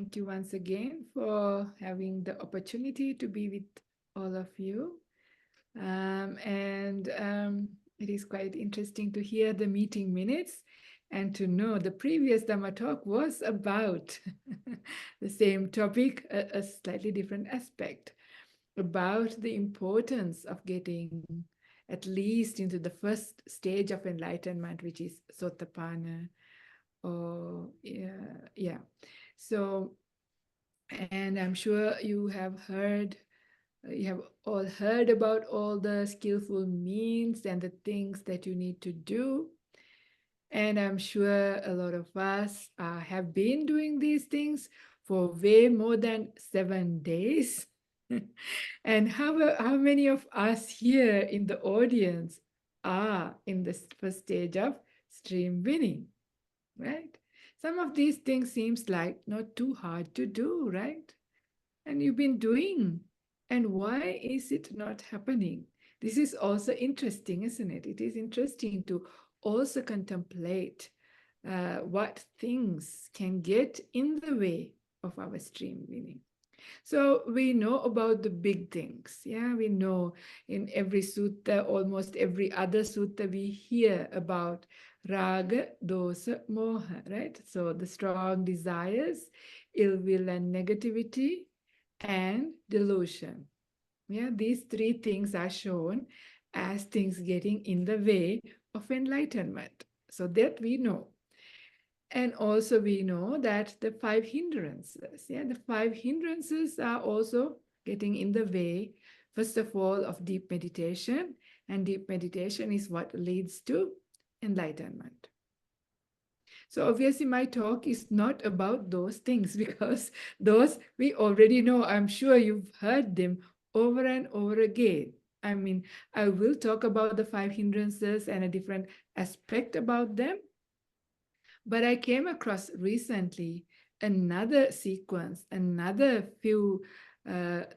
thank you once again for having the opportunity to be with all of you. And it is quite interesting to hear the meeting minutes and to know the previous Dhamma talk was about the same topic, a slightly different aspect, about the importance of getting at least into the first stage of enlightenment, which is Sotapanna. Or yeah. So, and I'm sure you have all heard about all the skillful means and the things that you need to do. And I'm sure a lot of us have been doing these things for way more than 7 days. And how many of us here in the audience are in the first stage of stream winning, right? Some of these things seems like not too hard to do, right? And you've been doing. And why is it not happening? This is also interesting, isn't it? It is interesting to also contemplate what things can get in the way of our stream winning. So we know about the big things. Yeah, we know in every sutta, almost every other sutta, we hear about raga, dosa, moha, right? So the strong desires, ill will and negativity, and delusion. Yeah, these three things are shown as things getting in the way of enlightenment. So that we know. And also we know that the 5 hindrances, yeah, the 5 hindrances are also getting in the way, first of all, of deep meditation. And deep meditation is what leads to enlightenment. So obviously my talk is not about those things because those we already know. I'm sure you've heard them over and over again. I mean, I will talk about the 5 hindrances and a different aspect about them. But I came across recently another sequence, another few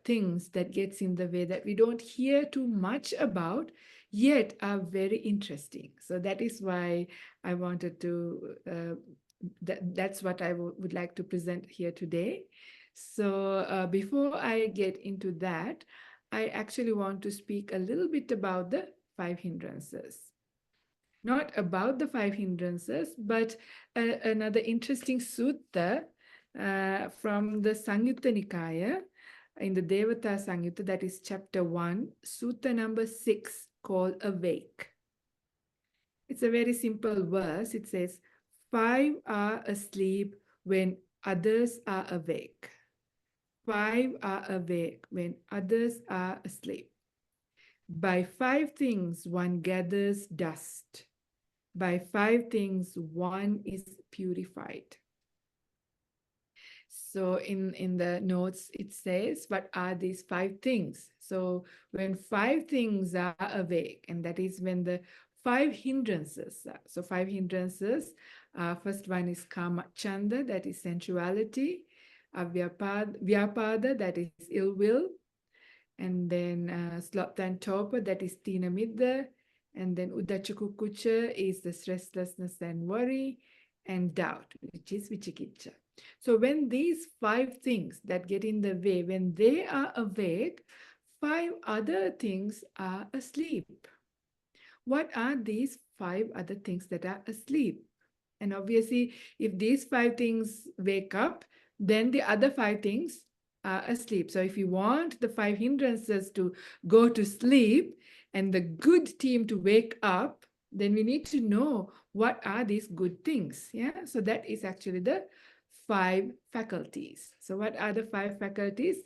things that gets in the way that we don't hear too much about, yet are very interesting. So that is why I wanted to, that's what I would like to present here today. So before I get into that, I actually want to speak a little bit about the 5 hindrances. Not about the 5 hindrances, but another interesting sutta from the Samyutta Nikaya in the Devata Samyutta, that is chapter 1, sutta number 6, called Awake. It's a very simple verse. It says, 5 are asleep when others are awake. 5 are awake when others are asleep. By 5 things one gathers dust. By 5 things one is purified. So in the notes it says, what are these 5 things? So when 5 things are awake, and that is when the 5 hindrances are. So 5 hindrances, first one is kama chanda, that is sensuality, vyapada, that is ill will, and then sloth and torpor, that is tina middha, and then uddhacca kukkhucca is the restlessness and worry, and doubt, which is vicikiccha. So when these 5 things that get in the way, when they are awake, 5 other things are asleep. What are these 5 other things that are asleep? And obviously, if these 5 things wake up, then the other 5 things are asleep. So if you want the 5 hindrances to go to sleep and the good team to wake up, then we need to know what are these good things. Yeah, so that is actually the 5 faculties. So what are the 5 faculties?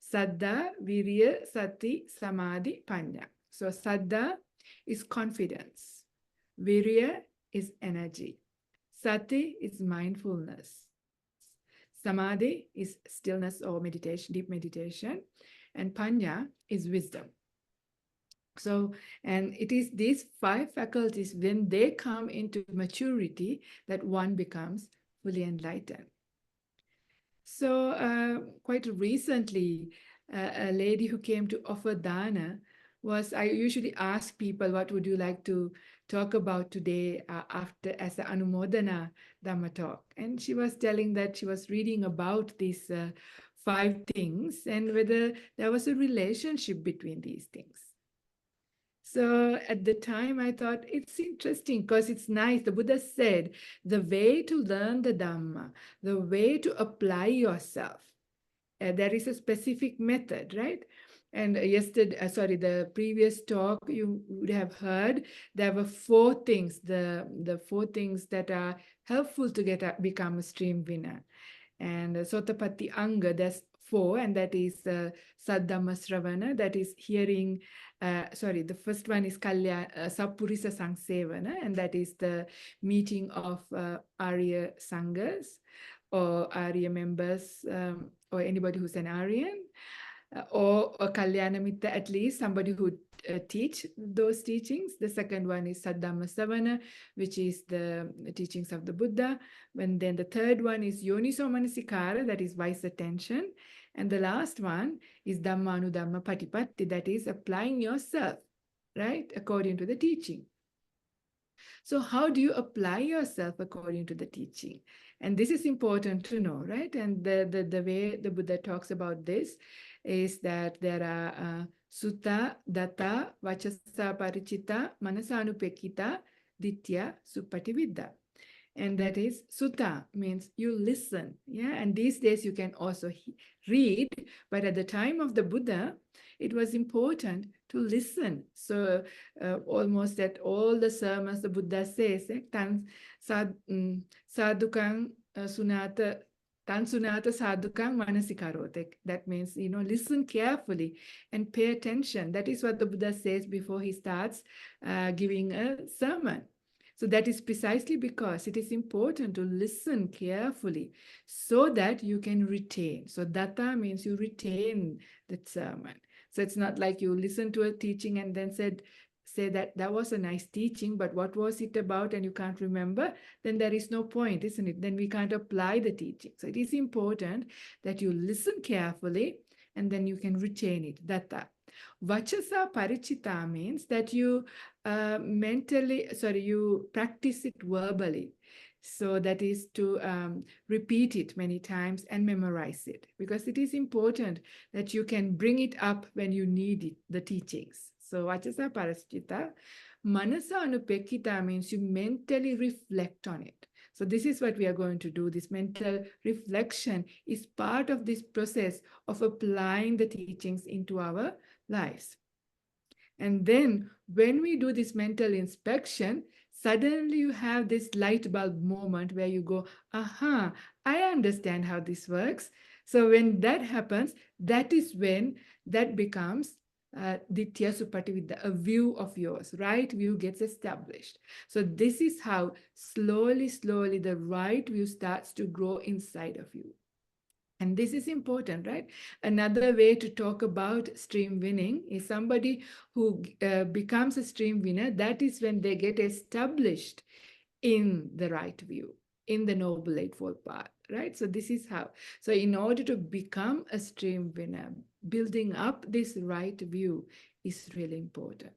Saddha, Virya, Sati, Samadhi, Panya. So Saddha is confidence. Virya is energy. Sati is mindfulness. Samadhi is stillness or meditation, deep meditation. And Panya is wisdom. So, and it is these 5 faculties, when they come into maturity, that one becomes fully enlightened. So quite recently, a lady who came to offer dana was I usually ask people, what would you like to talk about today after as the Anumodana Dhamma talk? And she was telling that she was reading about these 5 things and whether there was a relationship between these things. So at the time, I thought it's interesting because it's nice. The Buddha said the way to learn the Dhamma, the way to apply yourself, there is a specific method, right? And the previous talk you would have heard, there were 4 things, the 4 things that are helpful to become a stream winner. And Sotapatti Anga, there's 4, and that is Saddhamma Sravana, that is hearing. The first one is Sappurisa Sangsevana, and that is the meeting of Arya Sanghas or Arya members, or anybody who's an Aryan, or a Kalyana Mitta, at least somebody who teach those teachings. The second one is Saddhamma Savana, which is the teachings of the Buddha. And then the third one is Yoniso Manasikara, that is wise attention. And the last one is Dhammanudhamma Patipatti, that is applying yourself, right, according to the teaching. So how do you apply yourself according to the teaching? And this is important to know, right? And the way the Buddha talks about this is that there are sutta, datta, vachasa parichita, manasanupekita, ditya, supatividda. And that is sutta, means you listen. Yeah, and these days you can also read, but at the time of the Buddha, it was important to listen. So almost at all the sermons the Buddha says, sadhukang sunata tan sunata sadhukang manasikarote. That means, listen carefully and pay attention. That is what the Buddha says before he starts giving a sermon. So that is precisely because it is important to listen carefully so that you can retain. So datta means you retain the sermon. So it's not like you listen to a teaching and then say that was a nice teaching, but what was it about and you can't remember, then there is no point, isn't it? Then we can't apply the teaching. So it is important that you listen carefully and then you can retain it, datta. Vachasa parichita means that you you practice it verbally. So that is to repeat it many times and memorize it, because it is important that you can bring it up when you need it, the teachings. So vachasa parichita. Manasa anupekita means you mentally reflect on it. So this is what we are going to do. This mental reflection is part of this process of applying the teachings into our lives. And then when we do this mental inspection, suddenly you have this light bulb moment where you go, aha, I understand how this works. So when that happens, that is when that becomes Ditya Supatividya, a view of yours, right view gets established. So this is how slowly the right view starts to grow inside of you. And this is important, right? Another way to talk about stream winning is somebody who becomes a stream winner. That is when they get established in the right view, in the Noble Eightfold Path, right? So this is how. So in order to become a stream winner, building up this right view is really important.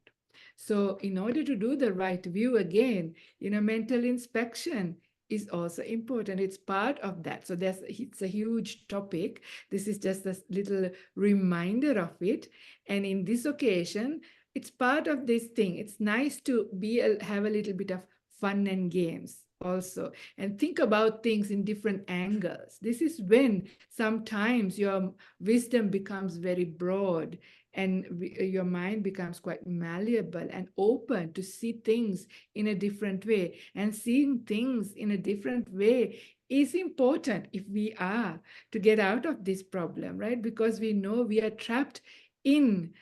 So in order to do the right view again, mental inspection is also important. It's part of that. So it's a huge topic. This is just a little reminder of it. And in this occasion, it's part of this thing. It's nice to have a little bit of fun and games also, and think about things in different angles. This is when sometimes your wisdom becomes very broad and your mind becomes quite malleable and open to see things in a different way. And seeing things in a different way is important if we are to get out of this problem, right? Because we know we are trapped in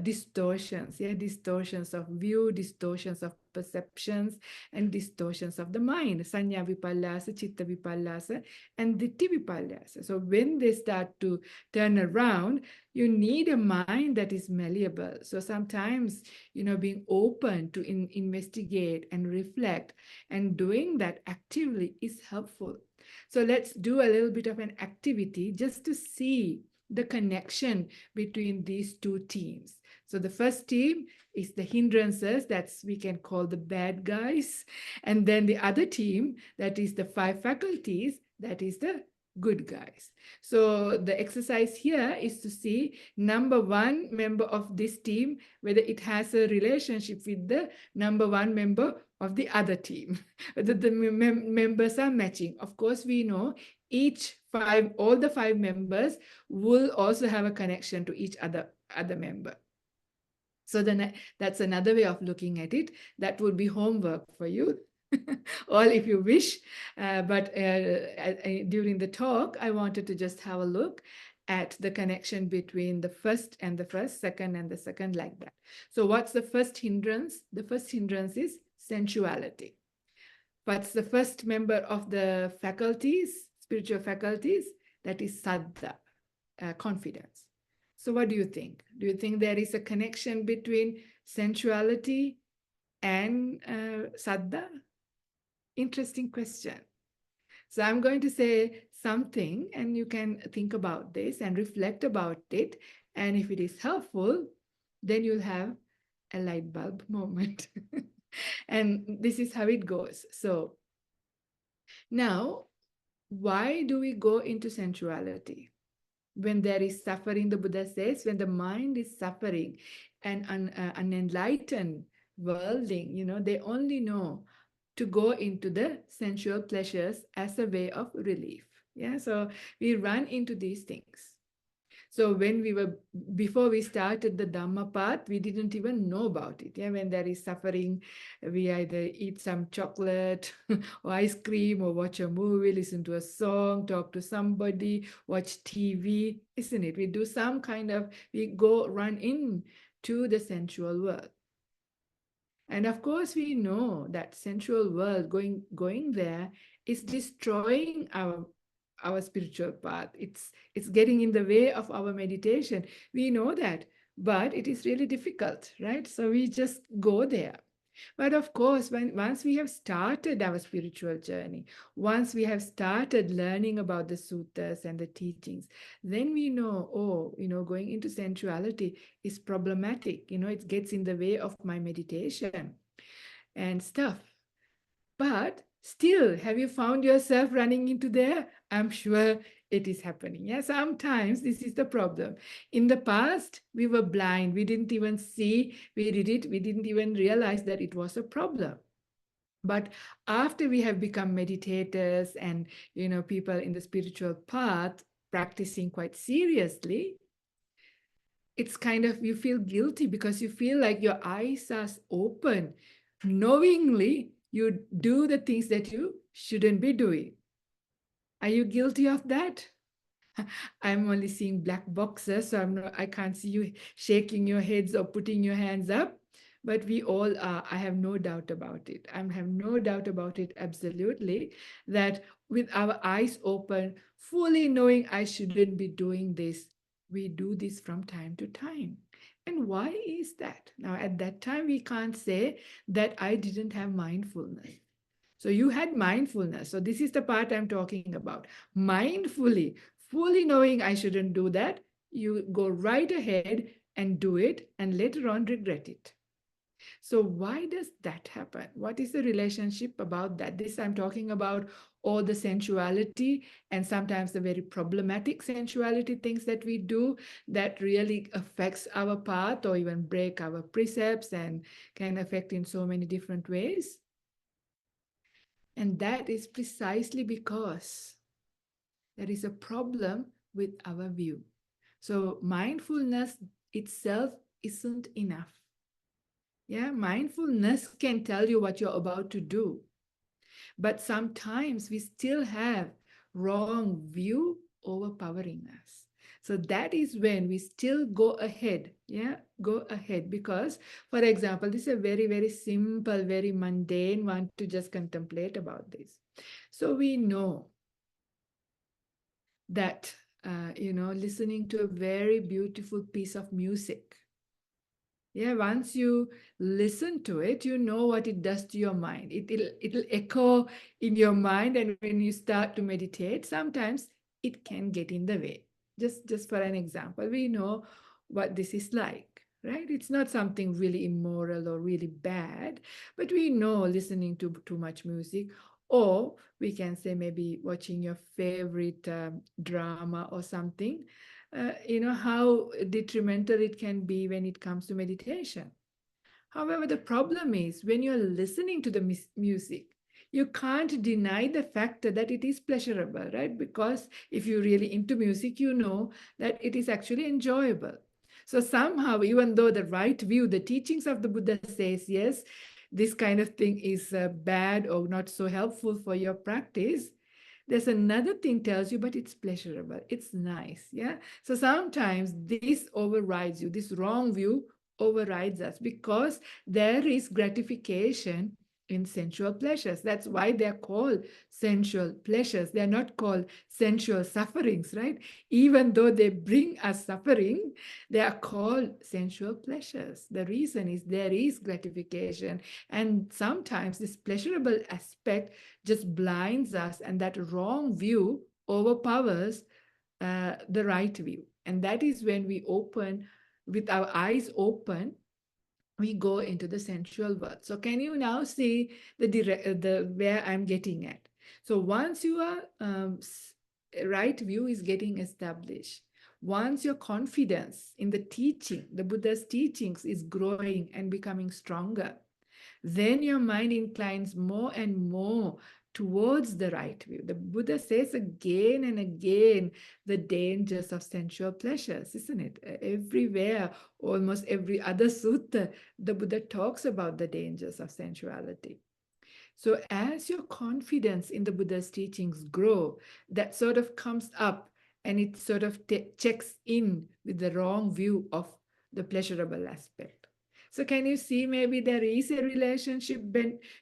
distortions, distortions of view, distortions of perceptions, and distortions of the mind, sanya vipallasa, chitta vipallasa, and ditti vipallasa. So when they start to turn around, you need a mind that is malleable. So sometimes, being open to investigate and reflect and doing that actively is helpful. So let's do a little bit of an activity just to see the connection between these 2 themes. So the first team is the hindrances, that's we can call the bad guys. And then the other team, that is the 5 faculties, that is the good guys. So the exercise here is to see number 1 member of this team, whether it has a relationship with the number 1 member of the other team, whether the members are matching. Of course, we know all the 5 members will also have a connection to each other member. So then that's another way of looking at it. That would be homework for you, or if you wish. But during the talk, I wanted to just have a look at the connection between the first and the first, second and the second, like that. So what's the first hindrance? The first hindrance is sensuality. What's the first member of the faculties, spiritual faculties? That is saddha, confidence. So what do you think? Do you think there is a connection between sensuality and saddha? Interesting question. So I'm going to say something and you can think about this and reflect about it. And if it is helpful, then you'll have a light bulb moment. And this is how it goes. So now, why do we go into sensuality? When there is suffering, the Buddha says, when the mind is suffering, and unenlightened worldling, they only know to go into the sensual pleasures as a way of relief. Yeah, so we run into these things. So before we started the Dhamma path, we didn't even know about it. Yeah, when there is suffering, we either eat some chocolate or ice cream or watch a movie, listen to a song, talk to somebody, watch TV, isn't it? We go run in to the sensual world. And of course, we know that sensual world going there is destroying our spiritual path. It's getting in the way of our meditation. We know that, but it is really difficult, right? So we just go there. But of course, once we have started our spiritual journey, once we have started learning about the suttas and the teachings, then we know, going into sensuality is problematic. It gets in the way of my meditation and stuff. But still, have you found yourself running into there? I'm sure it is happening. Yeah, sometimes this is the problem. In the past, we were blind. We didn't even see we did it. We didn't even realize that it was a problem. But after we have become meditators and, people in the spiritual path practicing quite seriously, it's kind of, you feel guilty because you feel like your eyes are open. Knowingly, you do the things that you shouldn't be doing. Are you guilty of that? I'm only seeing black boxes, so I can't see you shaking your heads or putting your hands up. But we all are. I have no doubt about it. I have no doubt about it, absolutely, that with our eyes open, fully knowing I shouldn't be doing this, we do this from time to time. And why is that? Now, at that time, we can't say that I didn't have mindfulness. So you had mindfulness. So this is the part I'm talking about. Mindfully, fully knowing I shouldn't do that, you go right ahead and do it and later on regret it. So why does that happen? What is the relationship about that? This I'm talking about all the sensuality and sometimes the very problematic sensuality things that we do that really affects our path or even break our precepts and can affect in so many different ways. And that is precisely because there is a problem with our view. So mindfulness itself isn't enough. Yeah, mindfulness can tell you what you're about to do. But sometimes we still have wrong view overpowering us. So that is when we still go ahead. Yeah, go ahead. Because, for example, this is a very, very simple, very mundane one to just contemplate about this. So we know that, listening to a very beautiful piece of music. Yeah, once you listen to it, you know what it does to your mind. It'll echo in your mind, and when you start to meditate, sometimes it can get in the way. Just for an example, we know what this is like. right? It's not something really immoral or really bad, but we know listening to too much music, or we can say maybe watching your favorite drama or something, how detrimental it can be when it comes to meditation. However, the problem is when you're listening to the music, you can't deny the fact that it is pleasurable, right? Because if you're really into music, you know that it is actually enjoyable. So somehow, even though the right view, the teachings of the Buddha says, yes, this kind of thing is bad or not so helpful for your practice, there's another thing tells you, but it's pleasurable, it's nice. Yeah. So sometimes this overrides you, this wrong view overrides us because there is gratification in sensual pleasures. That's why they're called sensual pleasures. They're not called sensual sufferings, right? Even though they bring us suffering, they are called sensual pleasures. The reason is there is gratification, and sometimes this pleasurable aspect just blinds us, and that wrong view overpowers the right view. And that is when we open, with our eyes open, we go into the sensual world. So can you now see the where I'm getting at? So once your right view is getting established, once your confidence in the teaching, the Buddha's teachings, is growing and becoming stronger, then your mind inclines more and more towards the right view. The Buddha says again and again the dangers of sensual pleasures, isn't it? Everywhere, almost every other sutta, the Buddha talks about the dangers of sensuality. So as your confidence in the Buddha's teachings grow, that sort of comes up and it sort of checks in with the wrong view of the pleasurable aspect. So can you see maybe there is a relationship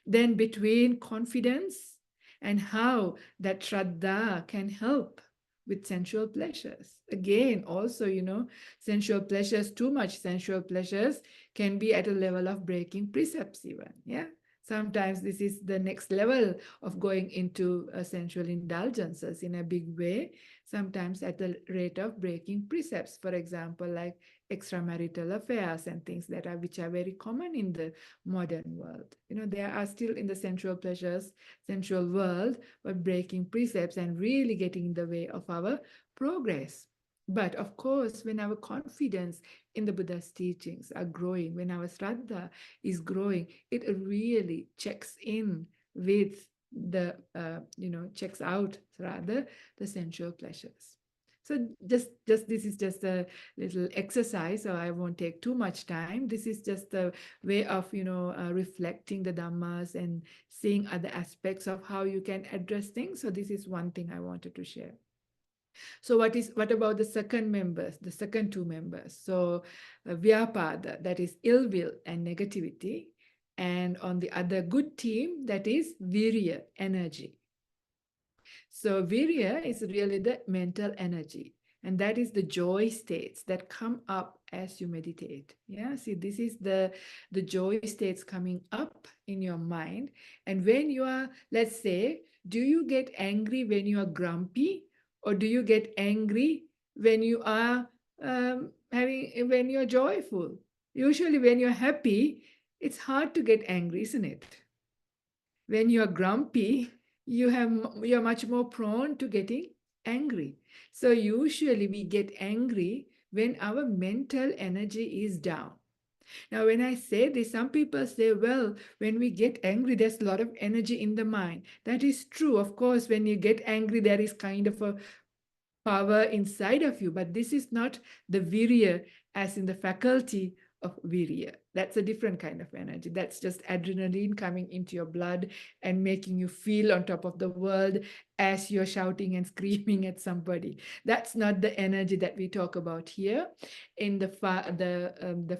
then between confidence and how that Shraddha can help with sensual pleasures. Again, also, sensual pleasures, too much sensual pleasures can be at a level of breaking precepts even. Yeah. Sometimes this is the next level of going into sensual indulgences in a big way, sometimes at the rate of breaking precepts. For example, like extramarital affairs and things which are very common in the modern world. There are still in the sensual pleasures, sensual world, but breaking precepts and really getting in the way of our progress. But of course, when our confidence in the Buddha's teachings are growing, when our Shraddha is growing, it really checks in with checks out rather the sensual pleasures. So just this is just a little exercise, so I won't take too much time. This is just a way of, reflecting the Dhammas and seeing other aspects of how you can address things. So this is one thing I wanted to share. So what about the second members, the second two members? So Vyapada, that is ill will and negativity. And on the other good team, that is Virya, energy. So Virya is really the mental energy. And that is the joy states that come up as you meditate. Yeah, see, this is the joy states coming up in your mind. And when you are, let's say, do you get angry when you are grumpy? Or do you get angry when you are when you're joyful? Usually when you're happy, it's hard to get angry, isn't it? When you're grumpy, you're much more prone to getting angry. So usually we get angry when our mental energy is down. Now, when I say this, some people say, well, when we get angry, there's a lot of energy in the mind. That is true. Of course, when you get angry, there is kind of a power inside of you, but this is not the virya as in the faculty of virya. That's a different kind of energy. That's just adrenaline coming into your blood and making you feel on top of the world as you're shouting and screaming at somebody. That's not the energy that we talk about here. In the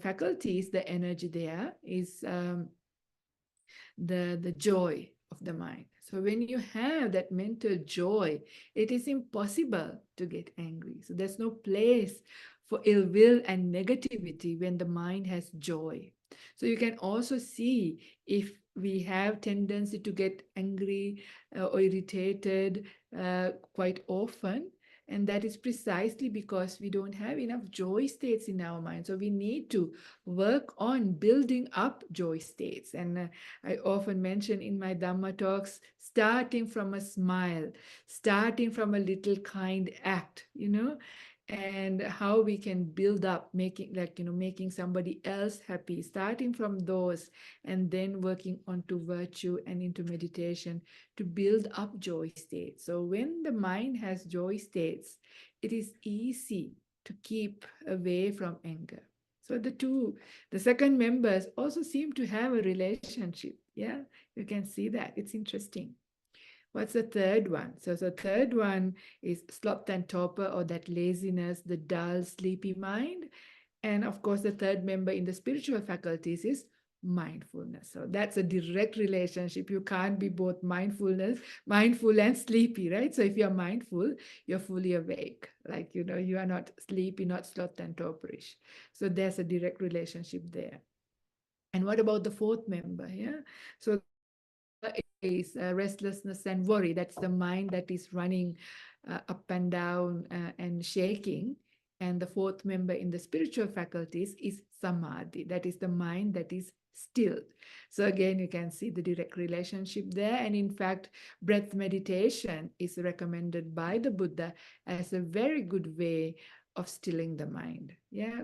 faculties, the energy there is the joy of the mind. So when you have that mental joy, it is impossible to get angry. So there's no place for ill will and negativity when the mind has joy. So you can also see if we have tendency to get angry or irritated quite often. And that is precisely because we don't have enough joy states in our mind. So we need to work on building up joy states. And I often mention in my Dhamma talks, starting from a smile, starting from a little kind act, and how we can build up, making somebody else happy, starting from those, and then working onto virtue and into meditation to build up joy states. So when the mind has joy states, it is easy to keep away from anger. So the second members also seem to have a relationship. Yeah, you can see that. It's interesting. What's the third one? So the third one is sloth and torpor, or that laziness, the dull, sleepy mind. And of course, the third member in the spiritual faculties is mindfulness. So that's a direct relationship. You can't be both mindful and sleepy, right? So if you're mindful, you're fully awake. Like, you are not sleepy, not sloth and torporish. So there's a direct relationship there. And what about the fourth member? Yeah. So the fourth member is restlessness and worry. That's the mind that is running up and down and shaking. And the fourth member in the spiritual faculties is samadhi. That is the mind that is stilled. So again, you can see the direct relationship there. And in fact, breath meditation is recommended by the Buddha as a very good way of stilling the mind. Yeah,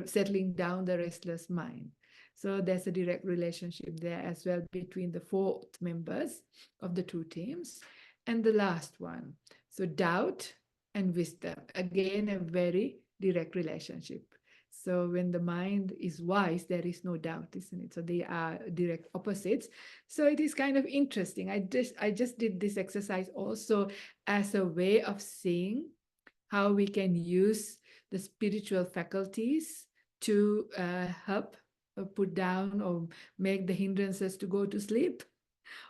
settling down the restless mind. So there's a direct relationship there as well between the fourth members of the two teams. And the last one, so doubt and wisdom, again, a very direct relationship. So when the mind is wise, there is no doubt, isn't it? So they are direct opposites. So it is kind of interesting. I just did this exercise also as a way of seeing how we can use the spiritual faculties to help put down or make the hindrances to go to sleep,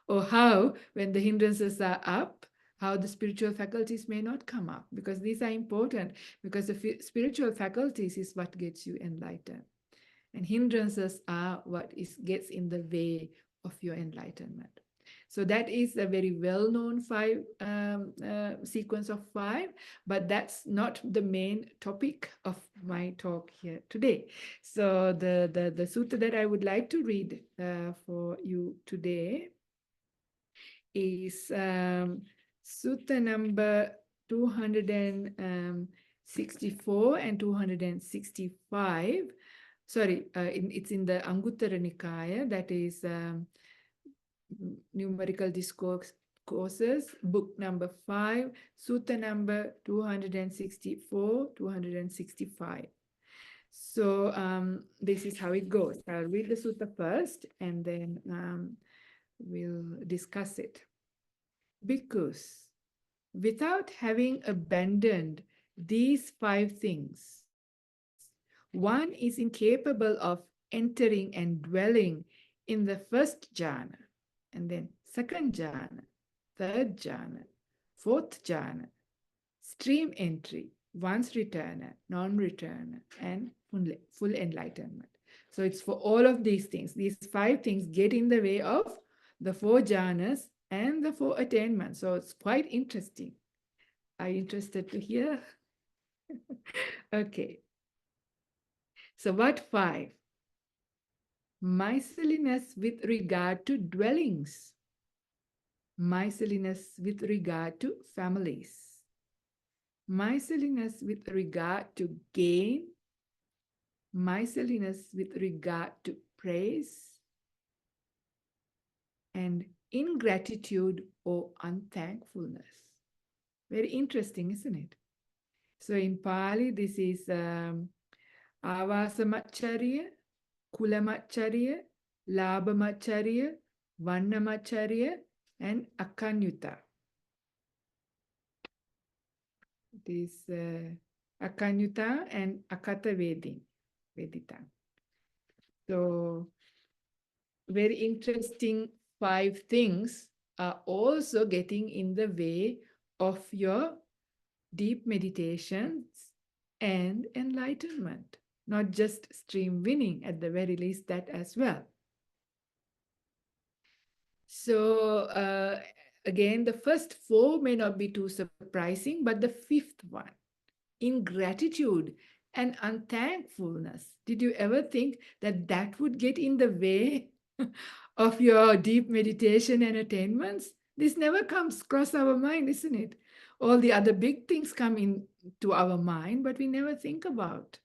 or how, when the hindrances are up, how the spiritual faculties may not come up, because these are important, because the spiritual faculties is what gets you enlightened, and hindrances are what gets in the way of your enlightenment. So that is a very well-known sequence of five, but that's not the main topic of my talk here today. So the sutta that I would like to read for you today is sutta number 264 and 265. Sorry, it's in the Anguttara Nikaya, that is Numerical Discourses, book number 5, sutta number 264, 265. So this is how it goes. I'll read the sutta first, and then we'll discuss it. Bhikkhus, without having abandoned these 5 things, one is incapable of entering and dwelling in the first jhana, and then second jhana, third jhana, fourth jhana, stream entry, once returner, non-returner, and full enlightenment. So it's for all of these things. These 5 things get in the way of the 4 jhanas and the 4 attainments. So it's quite interesting. Are you interested to hear? Okay. So what 5? Miserliness with regard to dwellings. Miserliness with regard to families. Miserliness with regard to gain. Miserliness with regard to praise. And ingratitude or unthankfulness. Very interesting, isn't it? So in Pali, this is Avasamacharya, Kulamacharya, Labhamacharya, Vannamacharya, and Akanyuta. It is Akanyuta and Akata Vedita. So very interesting 5 things are also getting in the way of your deep meditations and enlightenment, not just stream winning, at the very least, that as well. So Again, the first four may not be too surprising, but the fifth one, ingratitude and unthankfulness. Did you ever think that that would get in the way of your deep meditation and attainments? This never comes across our mind, isn't it? All the other big things come into our mind, but we never think about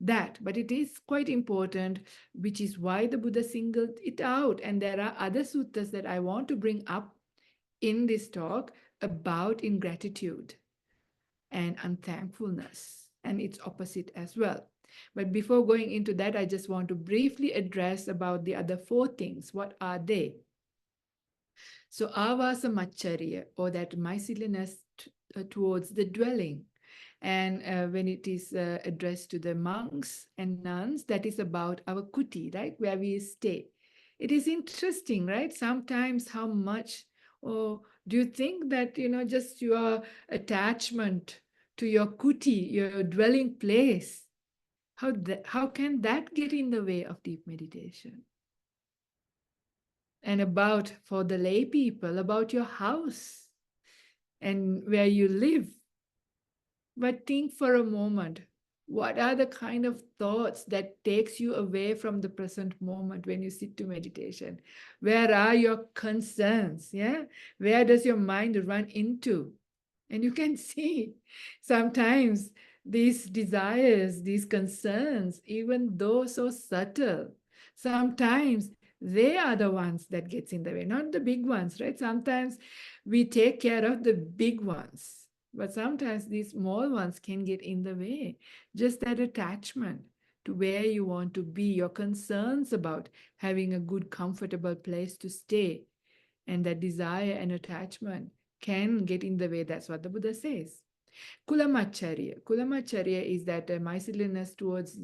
that. But it is quite important, which is why the Buddha singled it out. And there are other suttas that I want to bring up in this talk about ingratitude and unthankfulness and its opposite as well. But before going into that, I just want to briefly address about the other four things. What are they? So avasa macharya, or that miserliness towards the dwelling. And when it is addressed to the monks and nuns, that is about our kuti, right, where we stay. It is interesting, right? Sometimes how much, or do you think that, just your attachment to your kuti, your dwelling place, how can that get in the way of deep meditation? And about, for the lay people, about your house and where you live. But think for a moment, what are the kind of thoughts that takes you away from the present moment when you sit to meditation? Where are your concerns? Yeah, where does your mind run into? And you can see sometimes these desires, these concerns, even though so subtle, sometimes they are the ones that gets in the way, not the big ones, right? Sometimes we take care of the big ones, but sometimes these small ones can get in the way. Just that attachment to where you want to be, your concerns about having a good, comfortable place to stay, and that desire and attachment can get in the way. That's what the Buddha says. Kulamacharya. Kulamacharya is that miserliness towards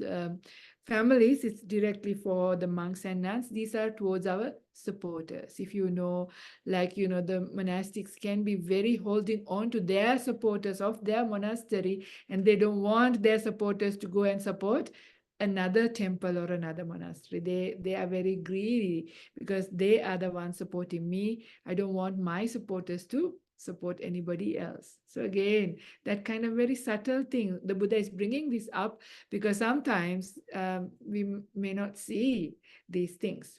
families. It's directly for the monks and nuns. These are towards our supporters. If you know, the monastics can be very holding on to their supporters of their monastery, and they don't want their supporters to go and support another temple or another monastery. They are very greedy because they are the ones supporting me. I don't want my supporters to support anybody else. So again, that kind of very subtle thing, the Buddha is bringing this up because sometimes we may not see these things.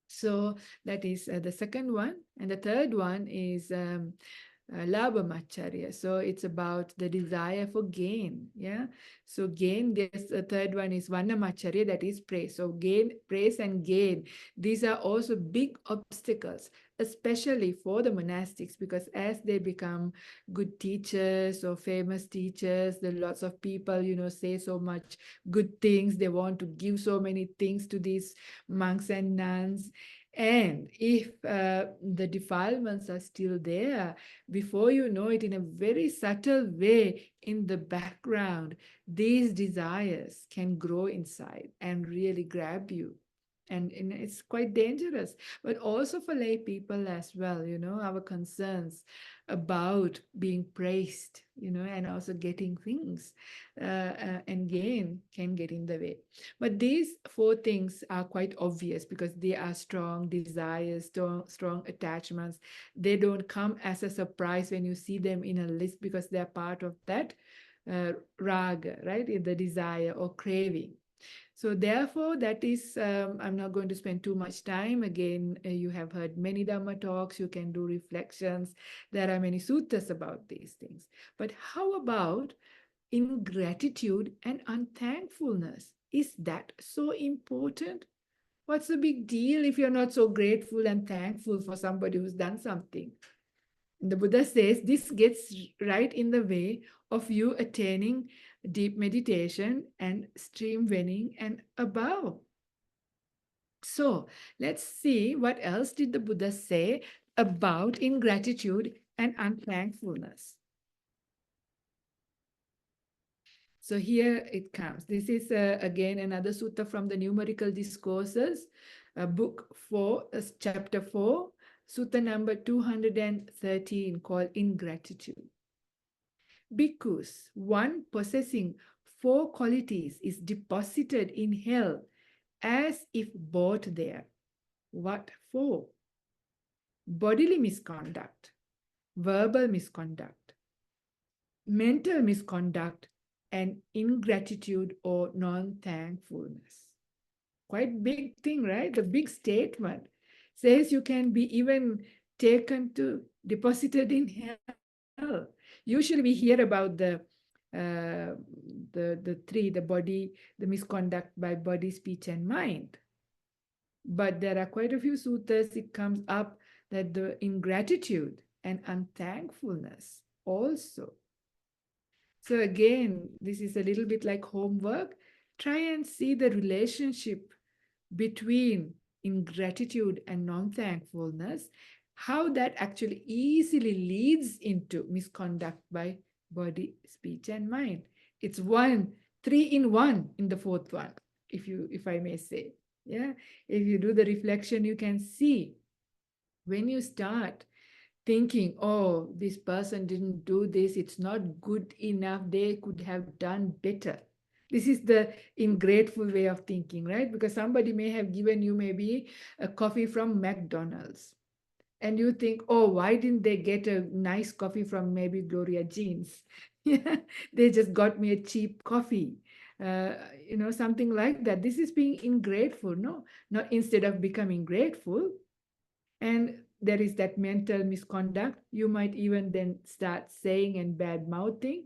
So that is the second one. And the third one is labha macharya. So it's about the desire for gain. Yeah. So gain, this the third one is vanna macharya, that is praise. So gain, praise and gain, these are also big obstacles, especially for the monastics, because as they become good teachers or famous teachers, the lots of people, say so much good things. They want to give so many things to these monks and nuns. And if the defilements are still there, before you know it, in a very subtle way in the background, these desires can grow inside and really grab you. And it's quite dangerous, but also for lay people as well, our concerns about being praised, and also getting things and gain can get in the way. But these four things are quite obvious because they are strong desires, strong attachments. They don't come as a surprise when you see them in a list because they're part of that raga, right? The desire or craving. So therefore, that is, I'm not going to spend too much time. Again, you have heard many Dhamma talks, you can do reflections. There are many suttas about these things. But how about ingratitude and unthankfulness? Is that so important? What's the big deal if you're not so grateful and thankful for somebody who's done something? The Buddha says this gets right in the way of you attaining deep meditation and stream winning and above. So let's see what else did the Buddha say about ingratitude and unthankfulness. So here it comes. This is again another sutta from the Numerical Discourses, book 4, chapter 4, sutta number 213, called Ingratitude. Bhikkhus, one possessing four qualities is deposited in hell as if bought there. What for? bodily misconduct, verbal misconduct, mental misconduct, and ingratitude or non-thankfulness. Quite big thing, right? The big statement says you can be even taken to deposited in hell. Usually we hear about uh, the three, the body, the misconduct by body, speech, and mind. But there are quite a few suttas it comes up that the ingratitude and unthankfulness also. So again, this is a little bit like homework. Try and see the relationship between ingratitude and non-thankfulness, how that actually easily leads into misconduct by body, speech, and mind. It's one, three in one in the fourth one, if I may say. Yeah. If you do the reflection, you can see when you start thinking, oh, this person didn't do this, it's not good enough, they could have done better. This is the ingrateful way of thinking, right? Because somebody may have given you maybe a coffee from McDonald's, and you think, oh, why didn't they get a nice coffee from maybe Gloria Jeans? Yeah, they just got me a cheap coffee. Uh, something like that. This is being ingrateful, no? Not instead of becoming grateful, and there is that mental misconduct. You might even then start saying and bad mouthing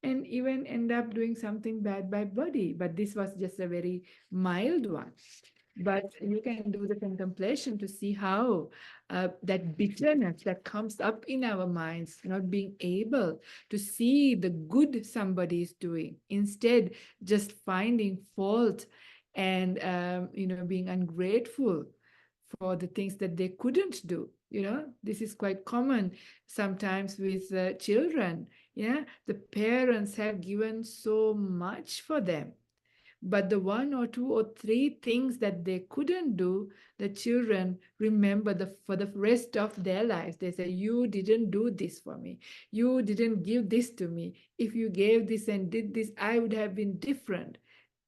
and even end up doing something bad by body. But this was just a very mild one. But you can do the contemplation to see how that bitterness that comes up in our minds, not being able to see the good somebody is doing, instead just finding fault and being ungrateful for the things that they couldn't do. This is quite common sometimes with children. Yeah, the parents have given so much for them, but the one or two or three things that they couldn't do, the children remember for the rest of their lives. They say, you didn't do this for me, you didn't give this to me, if you gave this and did this, I would have been different.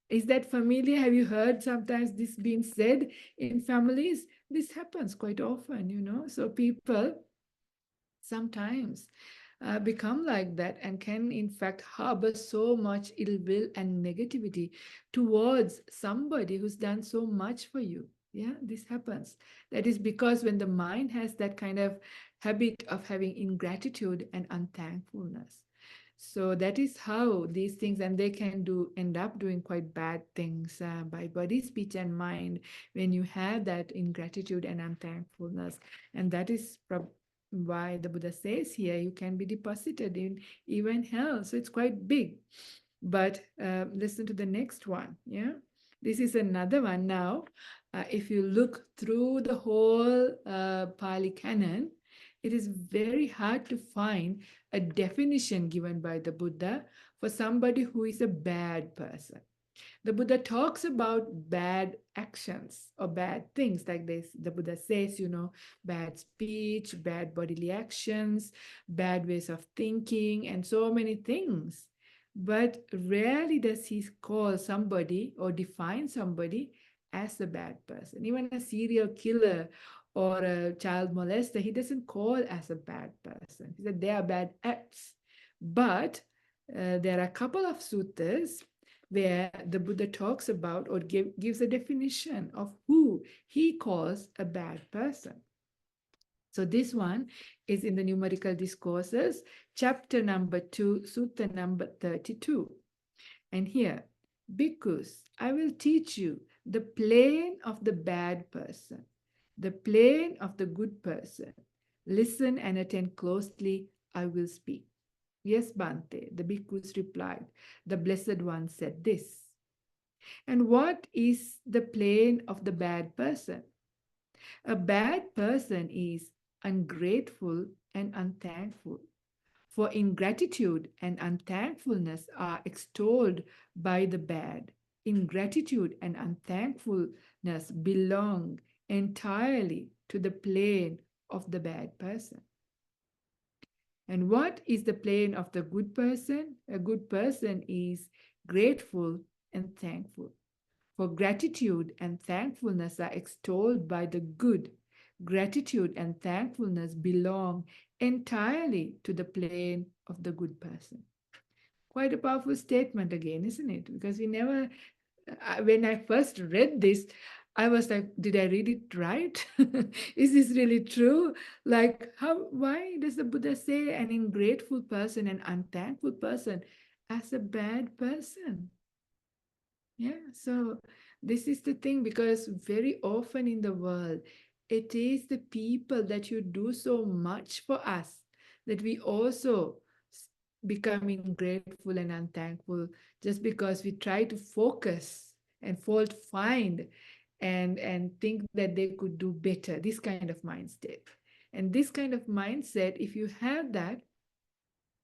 Is that familiar? Have you heard sometimes this being said in families? This happens quite often, so people sometimes become like that and can in fact harbor so much ill will and negativity towards somebody who's done so much for you. Yeah, this happens. That is because when the mind has that kind of habit of having ingratitude and unthankfulness, so that is how these things, and they can end up doing quite bad things by body, speech, and mind when you have that ingratitude and unthankfulness. And that is why the Buddha says here you can be deposited in even hell. So it's quite big. But listen to the next one. Yeah, this is another one. Now, if you look through the whole Pali Canon, it is very hard to find a definition given by the Buddha for somebody who is a bad person. The Buddha talks about bad actions or bad things like this. The Buddha says, bad speech, bad bodily actions, bad ways of thinking, and so many things. But rarely does he call somebody or define somebody as a bad person. Even a serial killer or a child molester, he doesn't call as a bad person. He said they are bad acts. But there are a couple of suttas where the Buddha talks about or gives a definition of who he calls a bad person. So this one is in the Numerical Discourses, chapter number 2, sutta number 32. And here, bhikkhus, I will teach you the plane of the bad person, the plane of the good person. Listen and attend closely, I will speak. Yes, Bhante, the bhikkhus replied. The Blessed One said this. And what is the plane of the bad person? A bad person is ungrateful and unthankful. For ingratitude and unthankfulness are extolled by the bad. Ingratitude and unthankfulness belong entirely to the plane of the bad person. And what is the plane of the good person? A good person is grateful and thankful. For gratitude and thankfulness are extolled by the good. gratitude and thankfulness belong entirely to the plane of the good person. Quite a powerful statement again, isn't it? Because we never, when I first read this, I was like, did I read it right? Is this really true? Like, why does the Buddha say an ungrateful person, an unthankful person, as a bad person? Yeah, so this is the thing, because very often in the world, it is the people that you do so much for us that we also become ungrateful and unthankful, just because we try to focus and fault find and think that they could do better, this kind of mindset. And this kind of mindset, if you have that,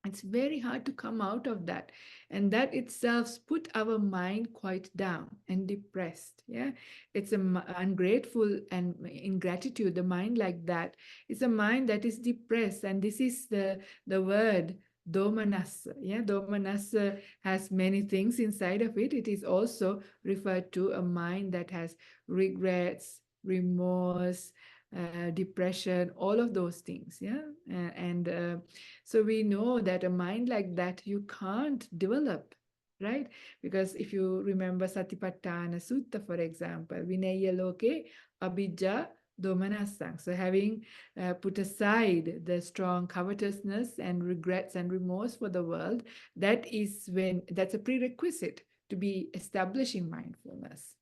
it's very hard to come out of that, and that itself put our mind quite down and depressed. Yeah, it's ungrateful and ingratitude, the mind like that, it's a mind that is depressed. And this is the word domanassa. Yeah, domanassa has many things inside of it. It is also referred to a mind that has regrets, remorse, depression, all of those things. Yeah, and so we know that a mind like that you can't develop, right? Because if you remember Satipatthana Sutta, for example, Vinaya Loke Abhijja Domanasang. So having put aside the strong covetousness and regrets and remorse for the world, that's a prerequisite to be establishing mindfulness.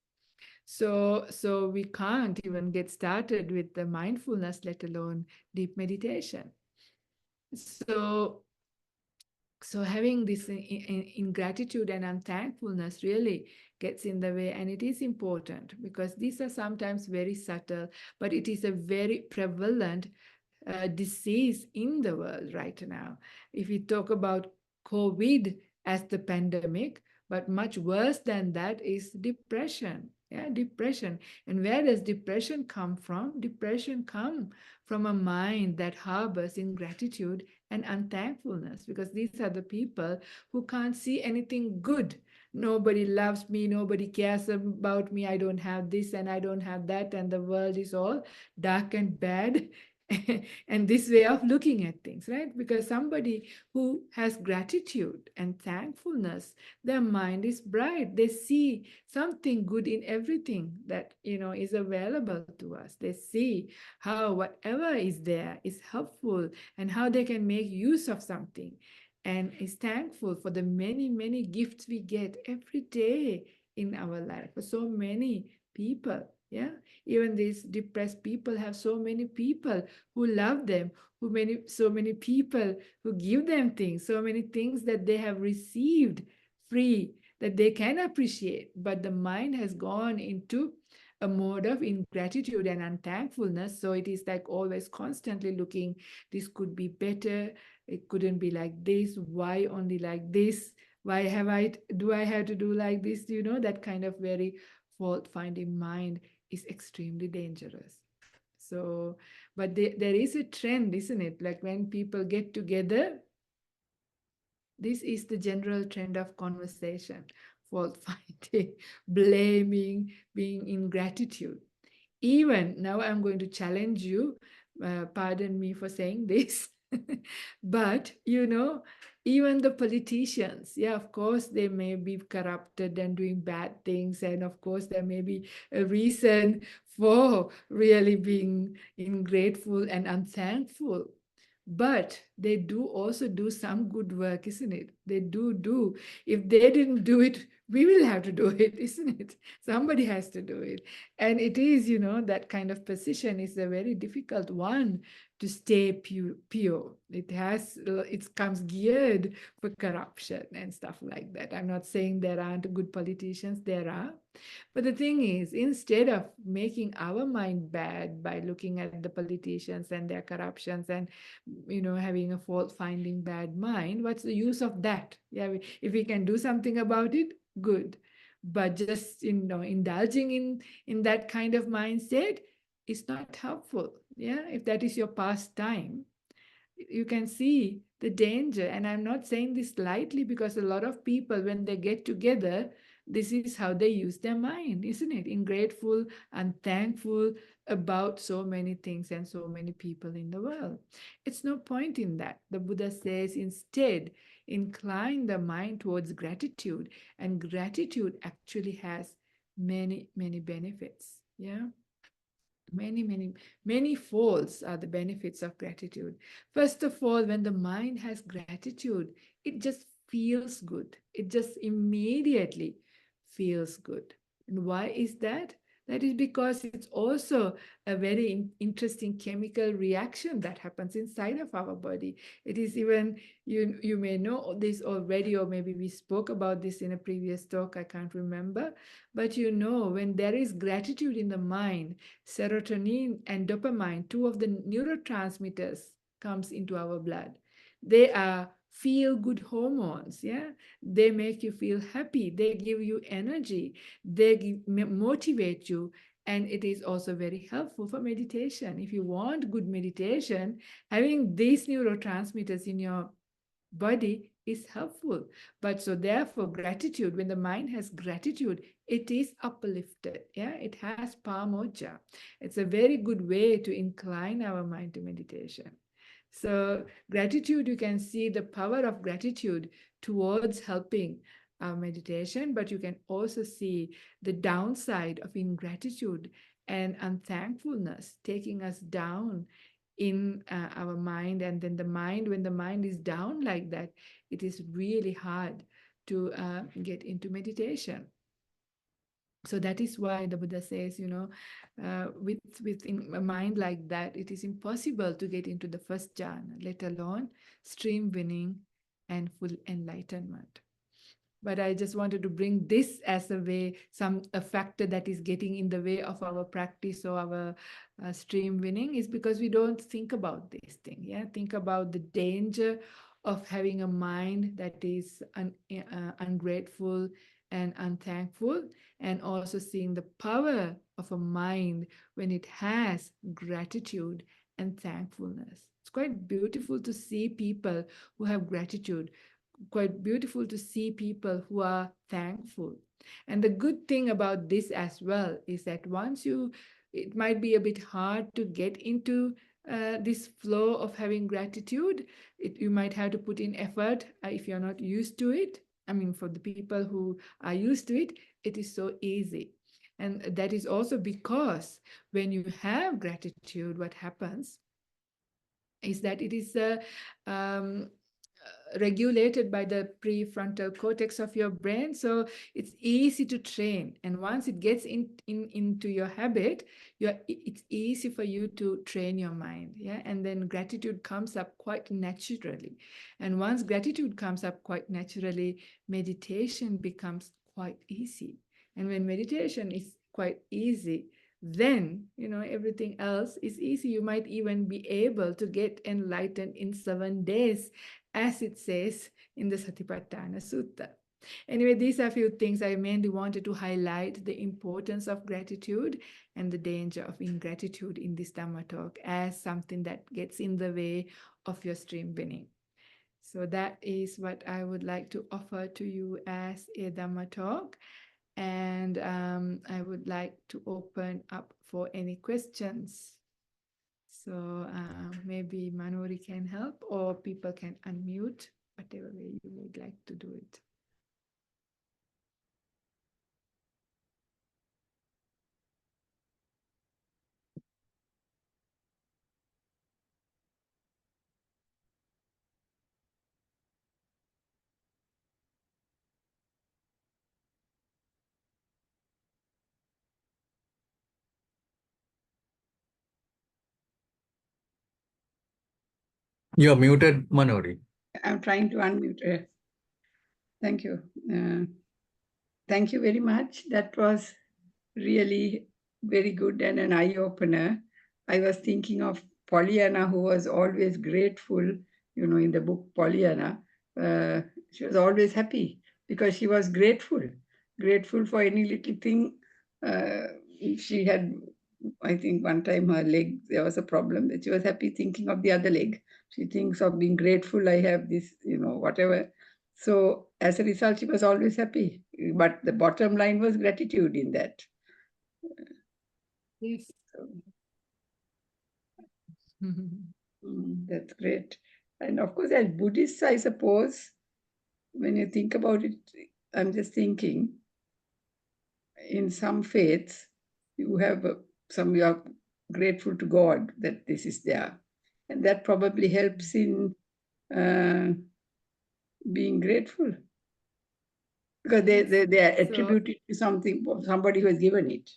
So we can't even get started with the mindfulness, let alone deep meditation. So so having this ingratitude and unthankfulness really gets in the way, and it is important because these are sometimes very subtle, but it is a very prevalent disease in the world right now. If we talk about COVID as the pandemic, but much worse than that is depression. Yeah, depression. And where does depression come from? Depression comes from a mind that harbors ingratitude and unthankfulness, because these are the people who can't see anything good. Nobody loves me, nobody cares about me, I don't have this and I don't have that, and the world is all dark and bad. And this way of looking at things, right? Because somebody who has gratitude and thankfulness, their mind is bright. They see something good in everything that is available to us. They see how whatever is there is helpful and how they can make use of something, and is thankful for the many many gifts we get every day in our life for so many people. Yeah, even these depressed people have so many people who love them, so many people who give them things, so many things that they have received free that they can appreciate, but the mind has gone into a mode of ingratitude and unthankfulness. So it is like always constantly looking, this could be better, it couldn't be like this, why only like this, why do I have to do like this? That kind of very fault finding mind is extremely dangerous. So, but there is a trend, isn't it? Like when people get together, this is the general trend of conversation: fault finding, blaming, being ingratitude. Even now, I'm going to challenge you. Pardon me for saying this, but even the politicians, yeah, of course, they may be corrupted and doing bad things, and of course, there may be a reason for really being ingrateful and unthankful. But they do also do some good work, isn't it? They do. If they didn't do it, we will have to do it, isn't it? Somebody has to do it. And it is, that kind of position is a very difficult one to stay pure. It comes geared for corruption and stuff like that. I'm not saying there aren't good politicians, there are. But the thing is, instead of making our mind bad by looking at the politicians and their corruptions and having a fault finding bad mind, what's the use of that? Yeah, if we can do something about it, good. But just indulging in that kind of mindset is not helpful. Yeah, if that is your pastime, you can see the danger. And I'm not saying this lightly, because a lot of people, when they get together, This is how they use their mind, isn't it? Ingrateful and thankful about so many things and so many people in the world. It's no point in that. The Buddha says instead, incline the mind towards gratitude, and gratitude actually has many, many benefits. Yeah. Many folds are the benefits of gratitude. First of all, when the mind has gratitude, it just feels good. It just immediately feels good. And why is that? That is because it's also a very interesting chemical reaction that happens inside of our body. It is even, you may know this already, or maybe we spoke about this in a previous talk, I can't remember. But when there is gratitude in the mind, serotonin and dopamine, two of the neurotransmitters, comes into our blood. They are feel good hormones. Yeah, they make you feel happy, they give you energy, they motivate you. And it is also very helpful for meditation. If you want good meditation, having these neurotransmitters in your body is helpful. But so therefore, gratitude, when the mind has gratitude, it is uplifted. Yeah, it has pamoja. It's a very good way to incline our mind to meditation. So gratitude, you can see the power of gratitude towards helping our meditation, but you can also see the downside of ingratitude and unthankfulness taking us down in our mind. And then the mind, when the mind is down like that, it is really hard to get into meditation. So that is why the Buddha says, with a mind like that, it is impossible to get into the first jhana, let alone stream winning and full enlightenment. But I just wanted to bring this as a factor that is getting in the way of our practice or our stream winning, is because we don't think about this thing. Yeah, think about the danger of having a mind that is ungrateful and unthankful, and also seeing the power of a mind when it has gratitude and thankfulness. It's quite beautiful to see people who have gratitude, quite beautiful to see people who are thankful. And the good thing about this as well is that it might be a bit hard to get into this flow of having gratitude. You might have to put in effort if you're not used to it. I mean, for the people who are used to it, it is so easy. And that is also because when you have gratitude, what happens is that it is regulated by the prefrontal cortex of your brain, so it's easy to train. And once it gets into your habit, it's easy for you to train your mind. Yeah, and then gratitude comes up quite naturally. And once gratitude comes up quite naturally, meditation becomes quite easy. And when meditation is quite easy, then everything else is easy. You might even be able to get enlightened in 7 days, as it says in the Satipatthana Sutta. Anyway, these are a few things I mainly wanted to highlight: the importance of gratitude and the danger of ingratitude in this Dhamma talk as something that gets in the way of your stream winning. So that is what I would like to offer to you as a Dhamma talk. And I would like to open up for any questions. So maybe Manori can help, or people can unmute, whatever way you would like to do it. You're muted, Manori. I'm trying to unmute. Thank you. Thank you very much. That was really very good and an eye-opener. I was thinking of Pollyanna, who was always grateful, in the book Pollyanna. She was always happy because she was grateful for any little thing. She had, I think one time her leg, there was a problem, that she was happy thinking of the other leg. She thinks of being grateful, I have this, whatever. So as a result, she was always happy. But the bottom line was gratitude in that. Yes. That's great. And of course, as Buddhists, I suppose, when you think about it, I'm just thinking, in some faiths, you have you are grateful to God that this is there. And that probably helps in being grateful, because Yes. they are So attributed to somebody who has given it.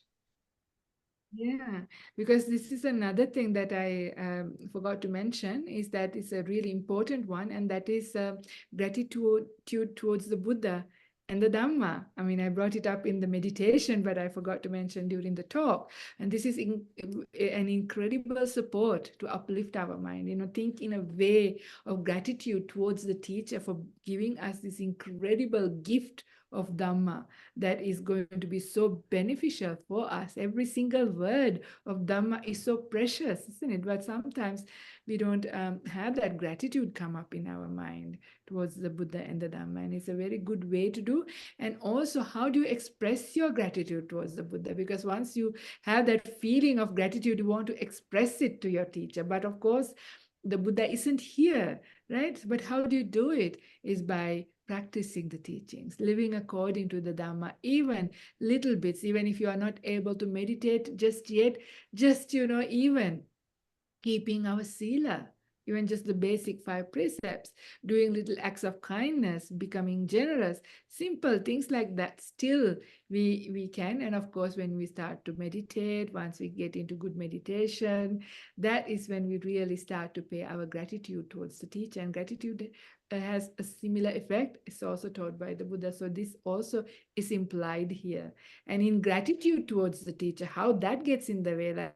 yeah, because this is another thing that I forgot to mention is that it's a really important one, and that is gratitude towards the Buddha and the Dhamma. I mean, I brought it up in the meditation, but I forgot to mention during the talk. And this is an incredible support to uplift our mind. Think in a way of gratitude towards the teacher for giving us this incredible gift of Dhamma that is going to be so beneficial for us. Every single word of Dhamma is so precious, isn't it? But sometimes we don't have that gratitude come up in our mind towards the Buddha and the Dhamma. And it's a very good way to do. And also, how do you express your gratitude towards the Buddha? Because once you have that feeling of gratitude, you want to express it to your teacher. But of course, the Buddha isn't here, right? But how do you do it? Is by practicing the teachings, living according to the Dhamma, even little bits, even if you are not able to meditate just yet, just, even keeping our sila, even just the basic 5 precepts, doing little acts of kindness, becoming generous, simple things like that. Still, we can. And of course, when we start to meditate, once we get into good meditation, that is when we really start to pay our gratitude towards the teacher. And gratitude has a similar effect. It's also taught by the Buddha. So this also is implied here. And in gratitude towards the teacher, how that gets in the way, like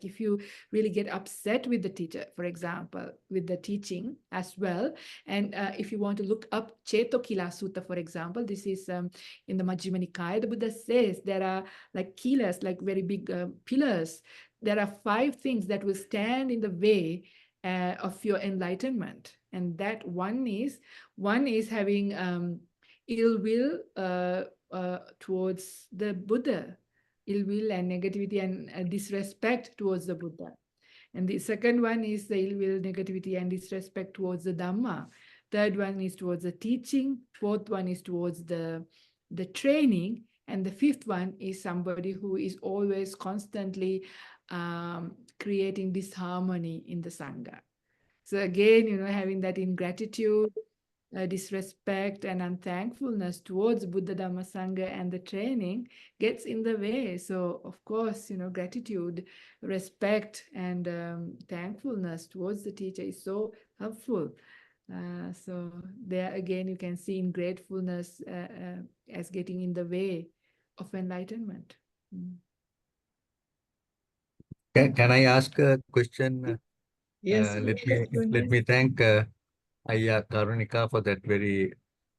if you really get upset with the teacher, for example, with the teaching as well, and if you want to look up Chetokila Sutta, for example, this is in the Majjhima Nikaya, the Buddha says there are like kilas, like very big pillars. There are 5 things that will stand in the way of your enlightenment, and that one is having ill will towards the Buddha, ill will and negativity and disrespect towards the Buddha. And the second one is the ill will, negativity, and disrespect towards the Dhamma. Third one is towards the teaching. Fourth one is towards the training. And the fifth one is somebody who is always constantly creating disharmony in the Sangha. So again, having that ingratitude, disrespect, and unthankfulness towards Buddha Dhamma Sangha and the training gets in the way. So of course, gratitude, respect, and thankfulness towards the teacher is so helpful. So there again, you can see in gratefulness as getting in the way of enlightenment. Can I ask a question? Yes, Let me thank Ayya Karunika for that very,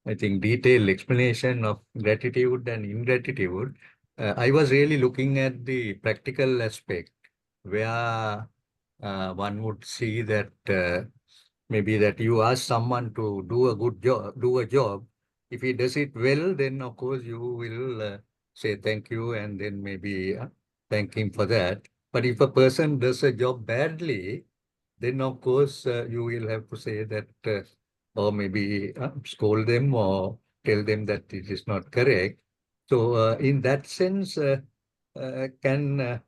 I think, detailed explanation of gratitude and ingratitude. I was really looking at the practical aspect where one would see that maybe that you ask someone to do a good job, do a job. If he does it well, then of course you will say thank you and then maybe thank him for that. But if a person does a job badly, then of course you will have to say that, or maybe scold them or tell them that it is not correct. So in that sense, can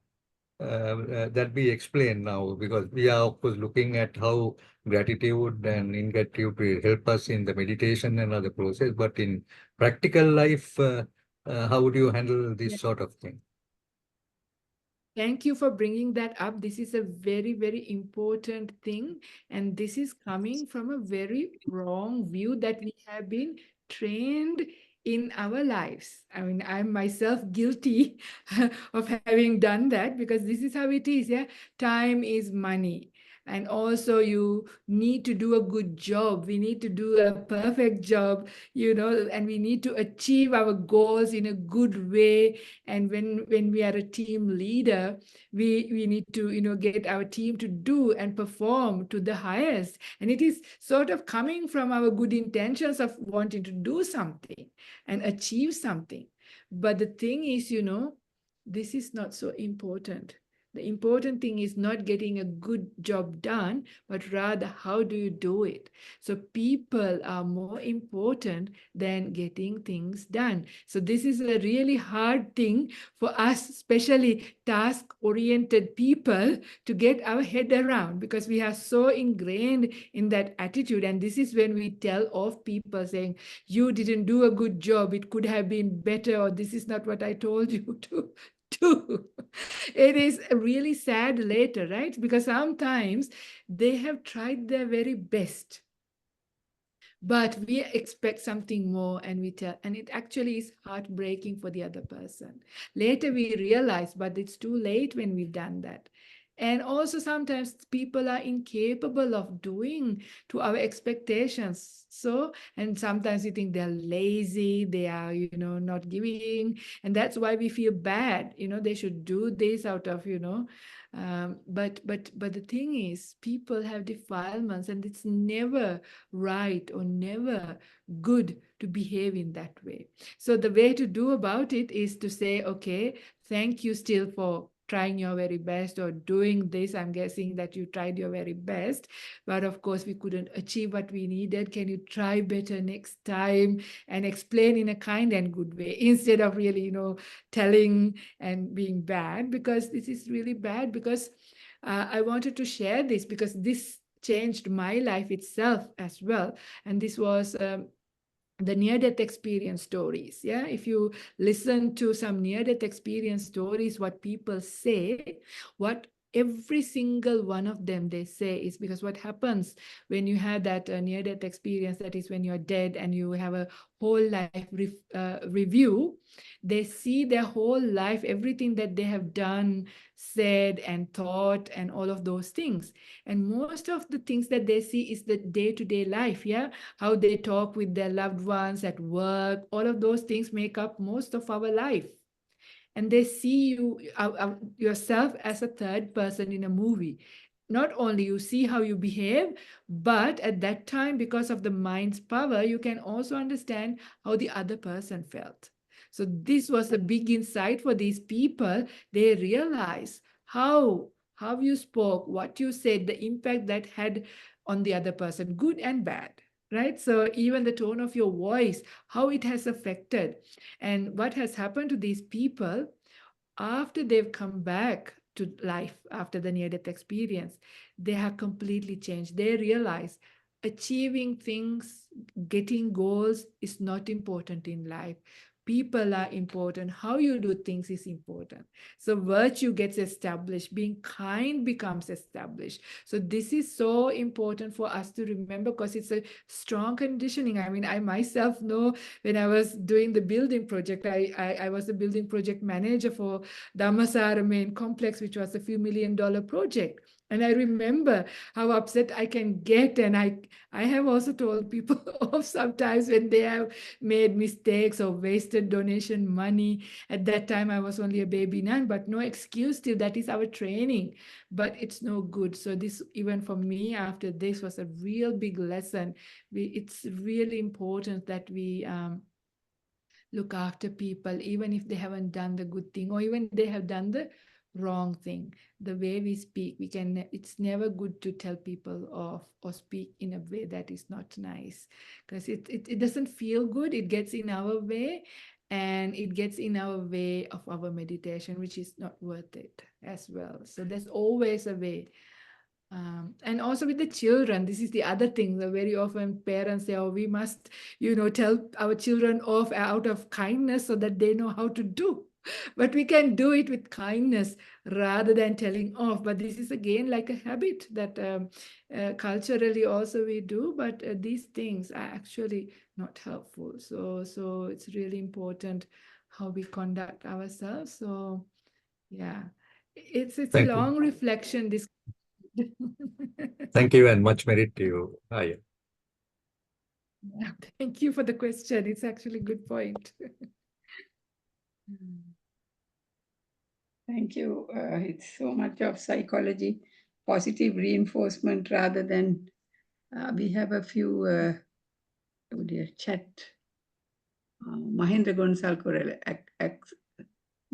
that be explained now? Because we are of course looking at how gratitude and ingratitude will help us in the meditation and other process, but in practical life, how would you handle this sort of thing? Thank you for bringing that up. This is a very, very important thing. And this is coming from a very wrong view that we have been trained in our lives. I mean, I'm myself guilty of having done that, because this is how it is. Yeah. Time is money. And also you need to do a good job. We need to do a perfect job, and we need to achieve our goals in a good way. And when we are a team leader, we need to, get our team to do and perform to the highest. And it is sort of coming from our good intentions of wanting to do something and achieve something. But the thing is, this is not so important. The important thing is not getting a good job done, but rather how do you do it? So people are more important than getting things done. So this is a really hard thing for us, especially task-oriented people, to get our head around, because we are so ingrained in that attitude. And this is when we tell off people saying, you didn't do a good job, it could have been better, or this is not what I told you to do. It is really sad later, right? Because sometimes they have tried their very best, but we expect something more, and we tell, and it actually is heartbreaking for the other person. Later we realize, but it's too late when we've done that. And also sometimes people are incapable of doing to our expectations. So, and sometimes we think they're lazy, they are, not giving, and that's why we feel bad. They should do this out of, but the thing is, people have defilements, and it's never right or never good to behave in that way. So the way to do about it is to say, okay, thank you still for trying your very best or doing this. I'm guessing that you tried your very best, but of course we couldn't achieve what we needed. Can you try better next time? And explain in a kind and good way, instead of really, telling and being bad, because this is really bad. Because I wanted to share this because this changed my life itself as well. And this was the near-death experience stories. Yeah, if you listen to some near-death experience stories, what people say, what every single one of them they say is, because what happens when you have that near-death experience, that is when you're dead and you have a whole life review, they see their whole life, everything that they have done, said and thought, and all of those things. And most of the things that they see is the day-to-day life. Yeah, how they talk with their loved ones at work, all of those things make up most of our life. And they see you yourself as a third person in a movie. Not only you see how you behave, but at that time, because of the mind's power, you can also understand how the other person felt. So this was a big insight for these people. They realize how you spoke, what you said, the impact that had on the other person, good and bad, right? So even the tone of your voice, how it has affected. And what has happened to these people after they've come back to life after the near-death experience, they have completely changed. They realize achieving things, getting goals is not important in life. People are important. How you do things is important. So virtue gets established. Being kind becomes established. So this is so important for us to remember, because it's a strong conditioning. I mean, I myself know when I was doing the building project, I was the building project manager for Dhammasara main complex, which was a few $1 million project. And I remember how upset I can get. And I have also told people off sometimes when they have made mistakes or wasted donation money. At that time, I was only a baby nun, but no excuse still. That is our training, but it's no good. So this, even for me, after this was a real big lesson. It's really important that we look after people, even if they haven't done the good thing, or even they have done the wrong thing. The way we speak, it's never good to tell people off or speak in a way that is not nice, because it doesn't feel good. It gets in our way, and it gets in our way of our meditation, which is not worth it as well. So there's always a way. And also with the children, this is the other thing that very often parents say, oh, we must, tell our children off out of kindness so that they know how to do. But we can do it with kindness rather than telling off. But this is again like a habit that culturally also we do. But these things are actually not helpful. So it's really important how we conduct ourselves. So yeah, it's a Thank you. long reflection. This Thank you and much merit to you, Ayya. Yeah, thank you for the question. It's actually a good point. Thank you. It's so much of psychology, positive reinforcement rather than we have a few oh dear, chat. Mahendra Gonsal Corral,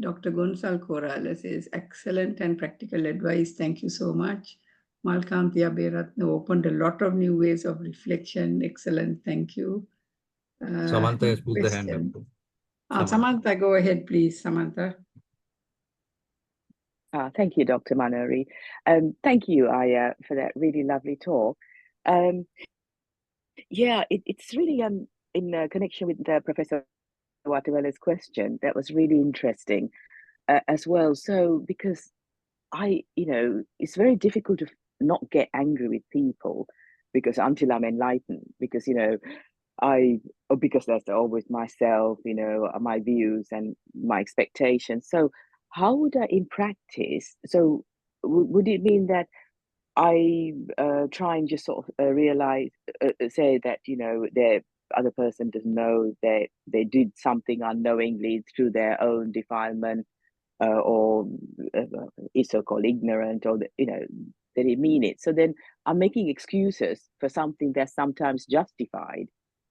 Dr. Gonsal Corral says, excellent and practical advice. Thank you so much. Malkanti Aberatna opened a lot of new ways of reflection. Excellent. Thank you. Samantha has put the hand up. Question. Samantha. Samantha, go ahead, please, Samantha. Thank you, Dr. Manori. Thank you, Ayya, for that really lovely talk. Yeah, it's really in connection with Professor Watawala's question. That was really interesting as well. So because it's very difficult to not get angry with people because until I'm enlightened, because because that's always myself, my views and my expectations. So how would I in practice? So would it mean that I try and just sort of realize, say that the other person doesn't know that they did something unknowingly through their own defilement, or is so-called ignorant, or they didn't mean it. So then I'm making excuses for something that's sometimes justified.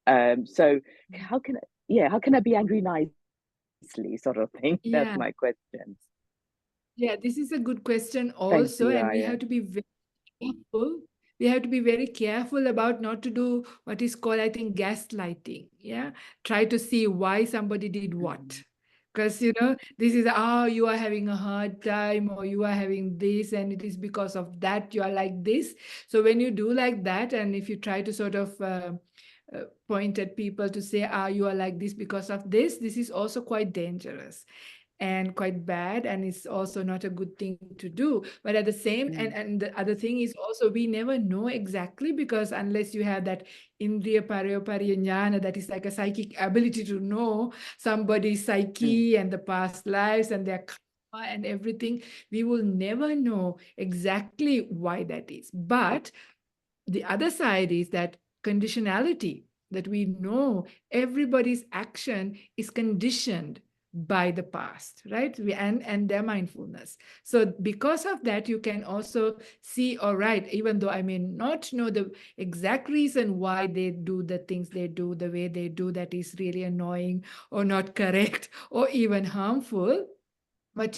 So how can I be angry nicely, sort of thing? That's Yeah, my question. yeah, this is a good question Thank also, you, and we Ayya. have to be very careful. We have to be very careful about not to do what is called, I think, gaslighting. Yeah, try to see why somebody did what. Because this is, you are having a hard time, or you are having this, and it is because of that you are like this. So when you do like that, and if you try to sort of point at people to say, you are like this because of this, this is also quite dangerous and quite bad, and it's also not a good thing to do. But at the same and the other thing is also, we never know exactly, because unless you have that indriya parayopariya jnana, that is like a psychic ability to know somebody's psyche and the past lives and their karma and everything, we will never know exactly why that is. But the other side is that conditionality, that we know everybody's action is conditioned by the past, right? And their mindfulness. So because of that, you can also see, all right, even though I may not know the exact reason why they do the things they do the way they do, that is really annoying or not correct or even harmful, but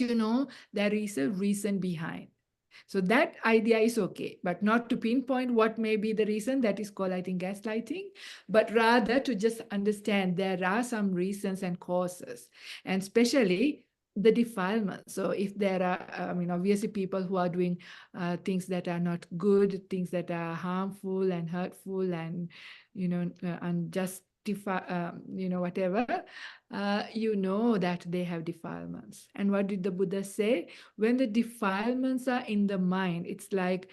there is a reason behind. So that idea is okay, but not to pinpoint what may be the reason. That is called, I think, gaslighting, but rather to just understand there are some reasons and causes, and especially the defilement. So if there are, obviously people who are doing things that are not good, things that are harmful and hurtful and, unjust, whatever, that they have defilements. And what did the Buddha say? When the defilements are in the mind, it's like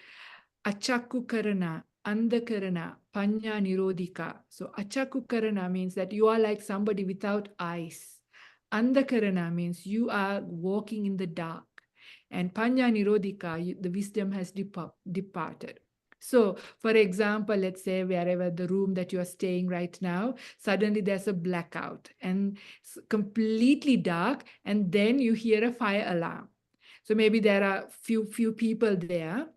achakku karana, andhakarana, panya nirodhika. So achakku karana means that you are like somebody without eyes. Andhakarana means you are walking in the dark. And panya nirodhika, the wisdom has departed. So, for example, let's say wherever the room that you are staying right now, suddenly there's a blackout and it's completely dark, and then you hear a fire alarm. So maybe there are few people there,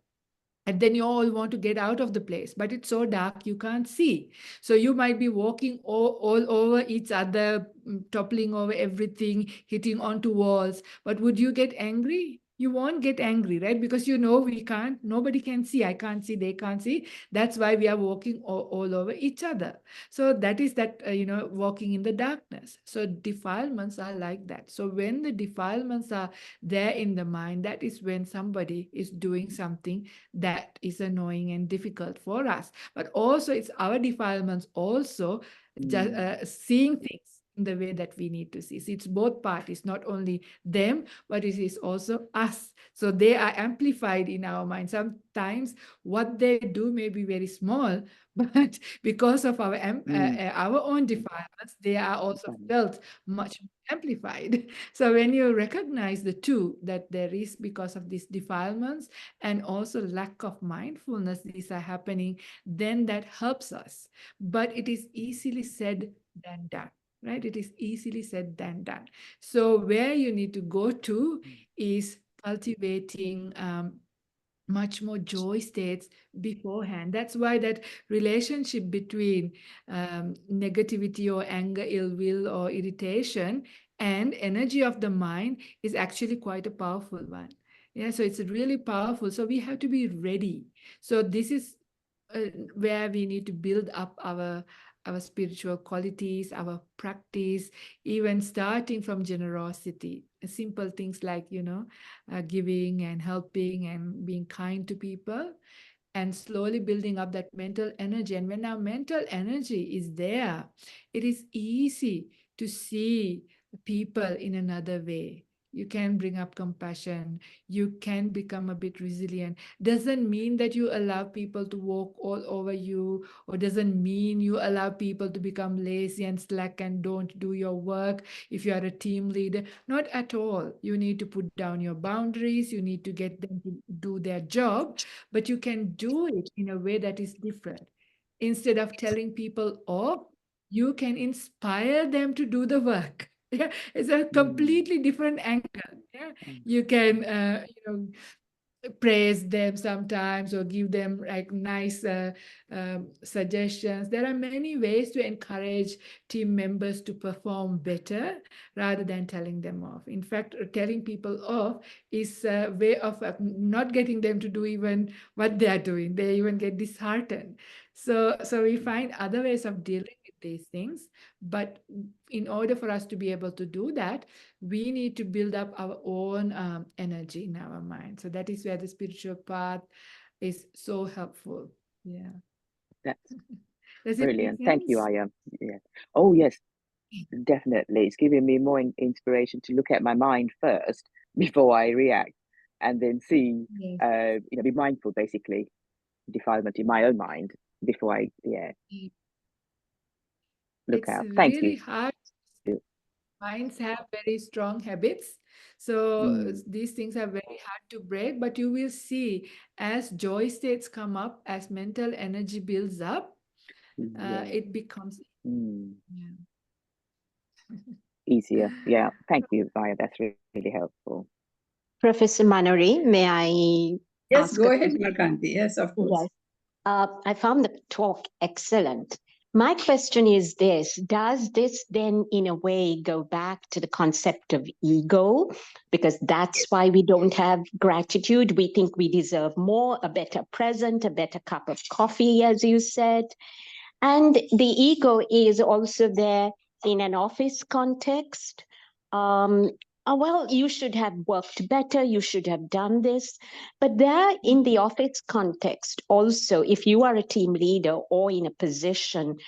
and then you all want to get out of the place, but it's so dark you can't see. So you might be walking all over each other, toppling over everything, hitting onto walls. But would you get angry? You won't get angry, right? Because nobody can see. I can't see, they can't see. That's why we are walking all over each other. So that is that, walking in the darkness. So defilements are like that. So when the defilements are there in the mind, that is when somebody is doing something that is annoying and difficult for us. But also it's our defilements also, just seeing things in the way that we need to see. So it's both parties, not only them, but it is also us. So they are amplified in our mind. Sometimes what they do may be very small, but because of our own defilements, they are also felt much amplified. So when you recognize the two, that there is because of these defilements and also lack of mindfulness, these are happening, then that helps us. But it is easily said than done, right? It is easily said than done. So where you need to go to is cultivating much more joy states beforehand. That's why that relationship between negativity or anger, ill will, or irritation and energy of the mind is actually quite a powerful one. Yeah, so it's really powerful. So we have to be ready. So this is where we need to build up our spiritual qualities, our practice, even starting from generosity. Simple things like, giving and helping and being kind to people, and slowly building up that mental energy. And when our mental energy is there, it is easy to see people in another way. You can bring up compassion. You can become a bit resilient. Doesn't mean that you allow people to walk all over you, or doesn't mean you allow people to become lazy and slack and don't do your work if you are a team leader. Not at all. You need to put down your boundaries. You need to get them to do their job, but you can do it in a way that is different. Instead of telling people off, you can inspire them to do the work. Yeah, it's a completely different angle. Yeah, you can, praise them sometimes or give them like nice suggestions. There are many ways to encourage team members to perform better rather than telling them off. In fact, telling people off is a way of not getting them to do even what they are doing. They even get disheartened. So we find other ways of dealing with these things. But in order for us to be able to do that, we need to build up our own energy in our mind. So that is where the spiritual path is so helpful. Yeah. That's Does it make brilliant. Thank you, sense? Ayya. Yeah. Oh, yes, definitely. It's giving me more inspiration to look at my mind first before I react, and then see, Yes. be mindful, basically, defilement in my own mind before I, look It's out. Thank really you. hard. Minds have very strong habits. So these things are very hard to break, but you will see as joy states come up, as mental energy builds up, Yeah. it becomes. Yeah. Easier. Yeah. Thank you, Ayya. That's really helpful. Professor Manori, may I Yes, ask go a ahead, question? Markanti. Yes, of course. Yes. I found the talk excellent. My question is this: does this then, in a way, go back to the concept of ego? Because that's why we don't have gratitude. We think we deserve more, a better present, a better cup of coffee, as you said. And the ego is also there in an office context. Um, well, you should have worked better, you should have done this. But there in the office context, also, if you are a team leader or in a position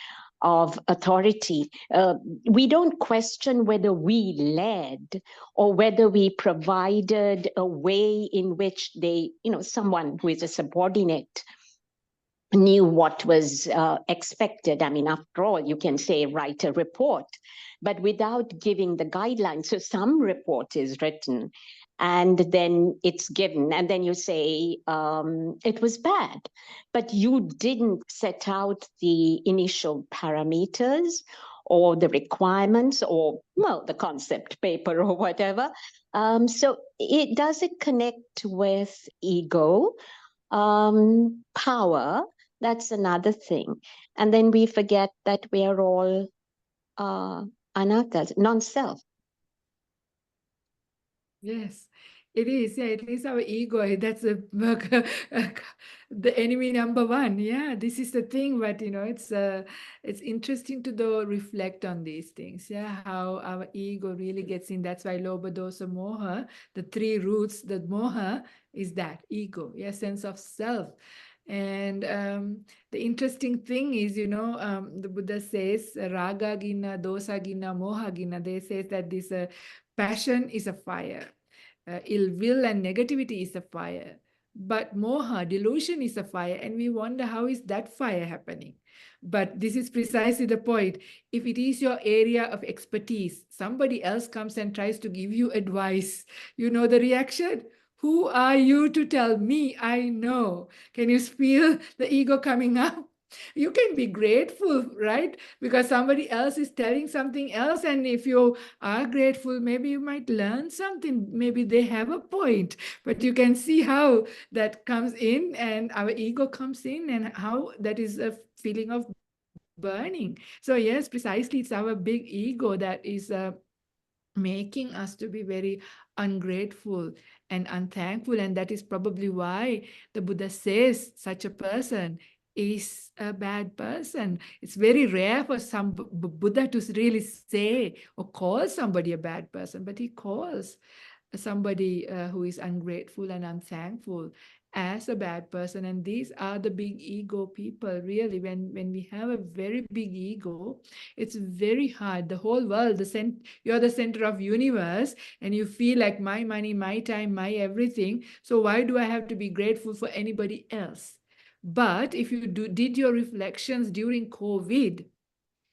of authority, we don't question whether we led or whether we provided a way in which they, someone who is a subordinate knew what was expected. I mean, after all, you can say write a report, but without giving the guidelines. So some report is written and then it's given, and then you say it was bad, but you didn't set out the initial parameters or the requirements or, well, the concept paper or whatever. So does it connect with ego, power? That's another thing. And then we forget that we are all anatas, non-self. Yes, it is. Yeah, it is our ego. That's the enemy number one. Yeah, this is the thing. But it's interesting to though reflect on these things. Yeah, how our ego really gets in. That's why Lobha, Dosa, Moha, the three roots. The Moha is that ego. Yeah, sense of self. And the interesting thing is, you know, the Buddha says, raga gina, dosa gina, moha gina. They say that this passion is a fire, ill will and negativity is a fire, but moha, delusion, is a fire. And we wonder, how is that fire happening? But this is precisely the point. If it is your area of expertise, somebody else comes and tries to give you advice, you know the reaction. Who are you to tell me? I know. Can you feel the ego coming up? You can be grateful, right? Because somebody else is telling something else. And if you are grateful, maybe you might learn something. Maybe they have a point. But you can see how that comes in and our ego comes in and how that is a feeling of burning. So, yes, precisely, it's our big ego that is making us to be very ungrateful and unthankful. And that is probably why the Buddha says such a person is a bad person. It's very rare for some Buddha to really say or call somebody a bad person, but he calls somebody who is ungrateful and unthankful as a bad person. And these are the big ego people. Really, when we have a very big ego, it's very hard. The whole world, you're the center of universe, and you feel like my money, my time, my everything, so why do I have to be grateful for anybody else? But if you did your reflections during COVID,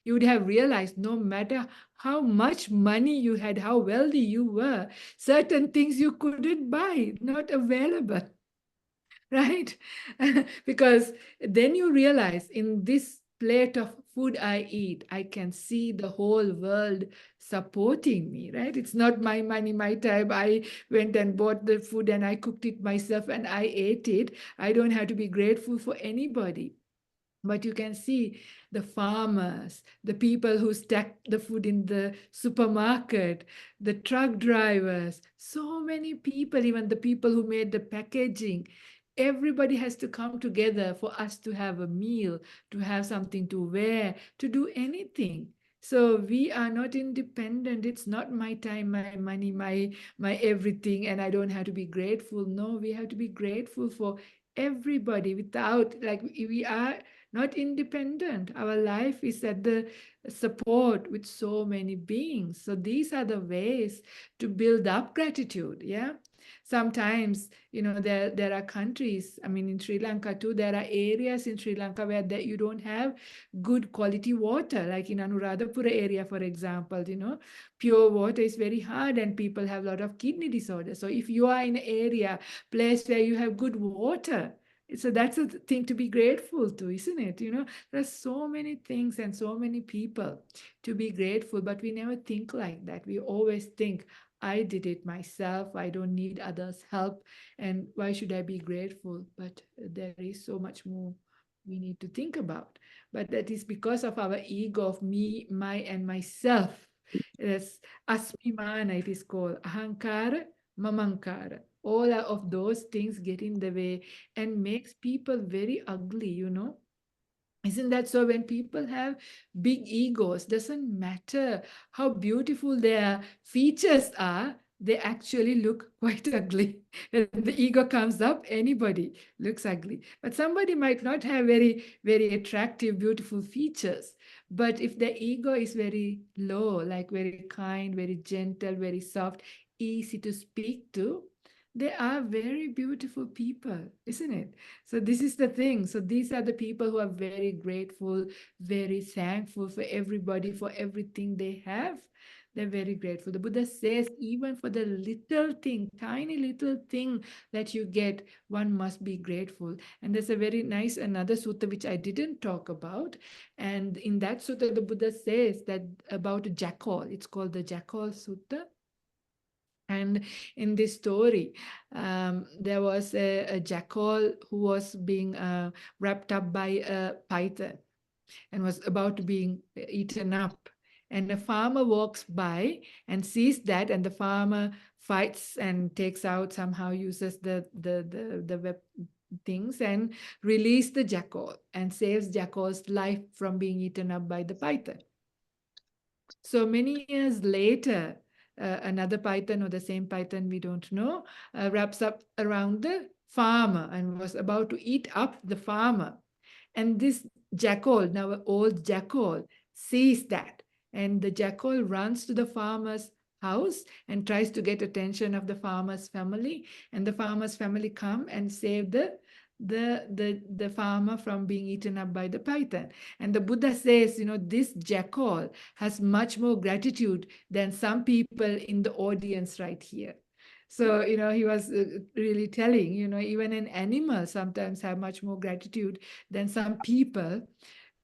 you would have realized no matter how much money you had, how wealthy you were, certain things you couldn't buy, not available, right? Because then you realize, in this plate of food I eat, I can see the whole world supporting me, right? It's not my money, my time. I went and bought the food and I cooked it myself and I ate it. I don't have to be grateful for anybody. But you can see the farmers, the people who stack the food in the supermarket, the truck drivers, so many people, even the people who made the packaging. Everybody has to come together for us to have a meal, to have something to wear, to do anything. So we are not independent. It's not my time, my money, my everything, and I don't have to be grateful. No, we have to be grateful for everybody. Without, like, we are not independent. Our life is at the support with so many beings. So these are the ways to build up gratitude. Yeah. Sometimes, you know, there are countries, I mean, in Sri Lanka too, there are areas in Sri Lanka where you don't have good quality water, like in Anuradhapura area, for example, you know, pure water is very hard and people have a lot of kidney disorders. So if you are in an area, place where you have good water, so that's a thing to be grateful to, isn't it? You know, there's so many things and so many people to be grateful, but we never think like that. We always think, I did it myself. I don't need others' help. And why should I be grateful? But there is so much more we need to think about. But that is because of our ego of me, my, and myself. It's asmimana, it is called. Ahankara, mamankara. All of those things get in the way and makes people very ugly, you know. Isn't that so? When people have big egos, doesn't matter how beautiful their features are, they actually look quite ugly. When the ego comes up, anybody looks ugly. But somebody might not have very, very attractive, beautiful features. But if the ego is very low, like very kind, very gentle, very soft, easy to speak to, they are very beautiful people, isn't it? So this is the thing. So these are the people who are very grateful, very thankful for everybody, for everything they have. They're very grateful. The Buddha says, even for the little thing, tiny little thing that you get, one must be grateful. And there's a very nice another sutta which I didn't talk about. And in that sutta, the Buddha says that about a jackal. It's called the Jackal Sutta. And in this story, there was a jackal who was being wrapped up by a python and was about to be eaten up. And a farmer walks by and sees that, and the farmer fights and takes out, somehow uses the web things and release the jackal and saves jackal's life from being eaten up by the python. So many years later, another python or the same python, we don't know, wraps up around the farmer and was about to eat up the farmer. And this jackal, now an old jackal, sees that. And the jackal runs to the farmer's house and tries to get attention of the farmer's family. And the farmer's family come and save the farmer from being eaten up by the python. And the Buddha says, this jackal has much more gratitude than some people in the audience right here. So, he was really telling, even an animal sometimes have much more gratitude than some people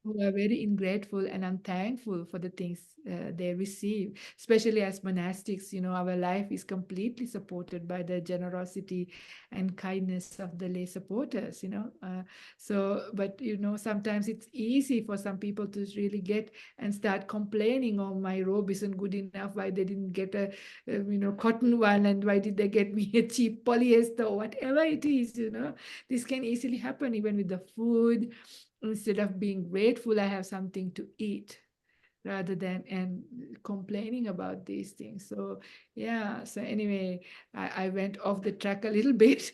who are very ungrateful and unthankful for the things they receive, especially as monastics. Our life is completely supported by the generosity and kindness of the lay supporters. But sometimes it's easy for some people to really get and start complaining, oh, my robe isn't good enough, why they didn't get a cotton one, and why did they get me a cheap polyester, or whatever it is. This can easily happen even with the food. Instead of being grateful, I have something to eat, rather than and complaining about these things. So yeah, so anyway, I went off the track a little bit,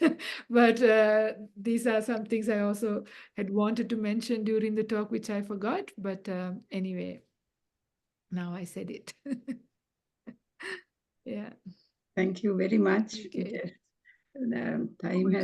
but these are some things I also had wanted to mention during the talk, which I forgot. But anyway, now I said it. Yeah. Thank you very much, Okay. Peter. Time has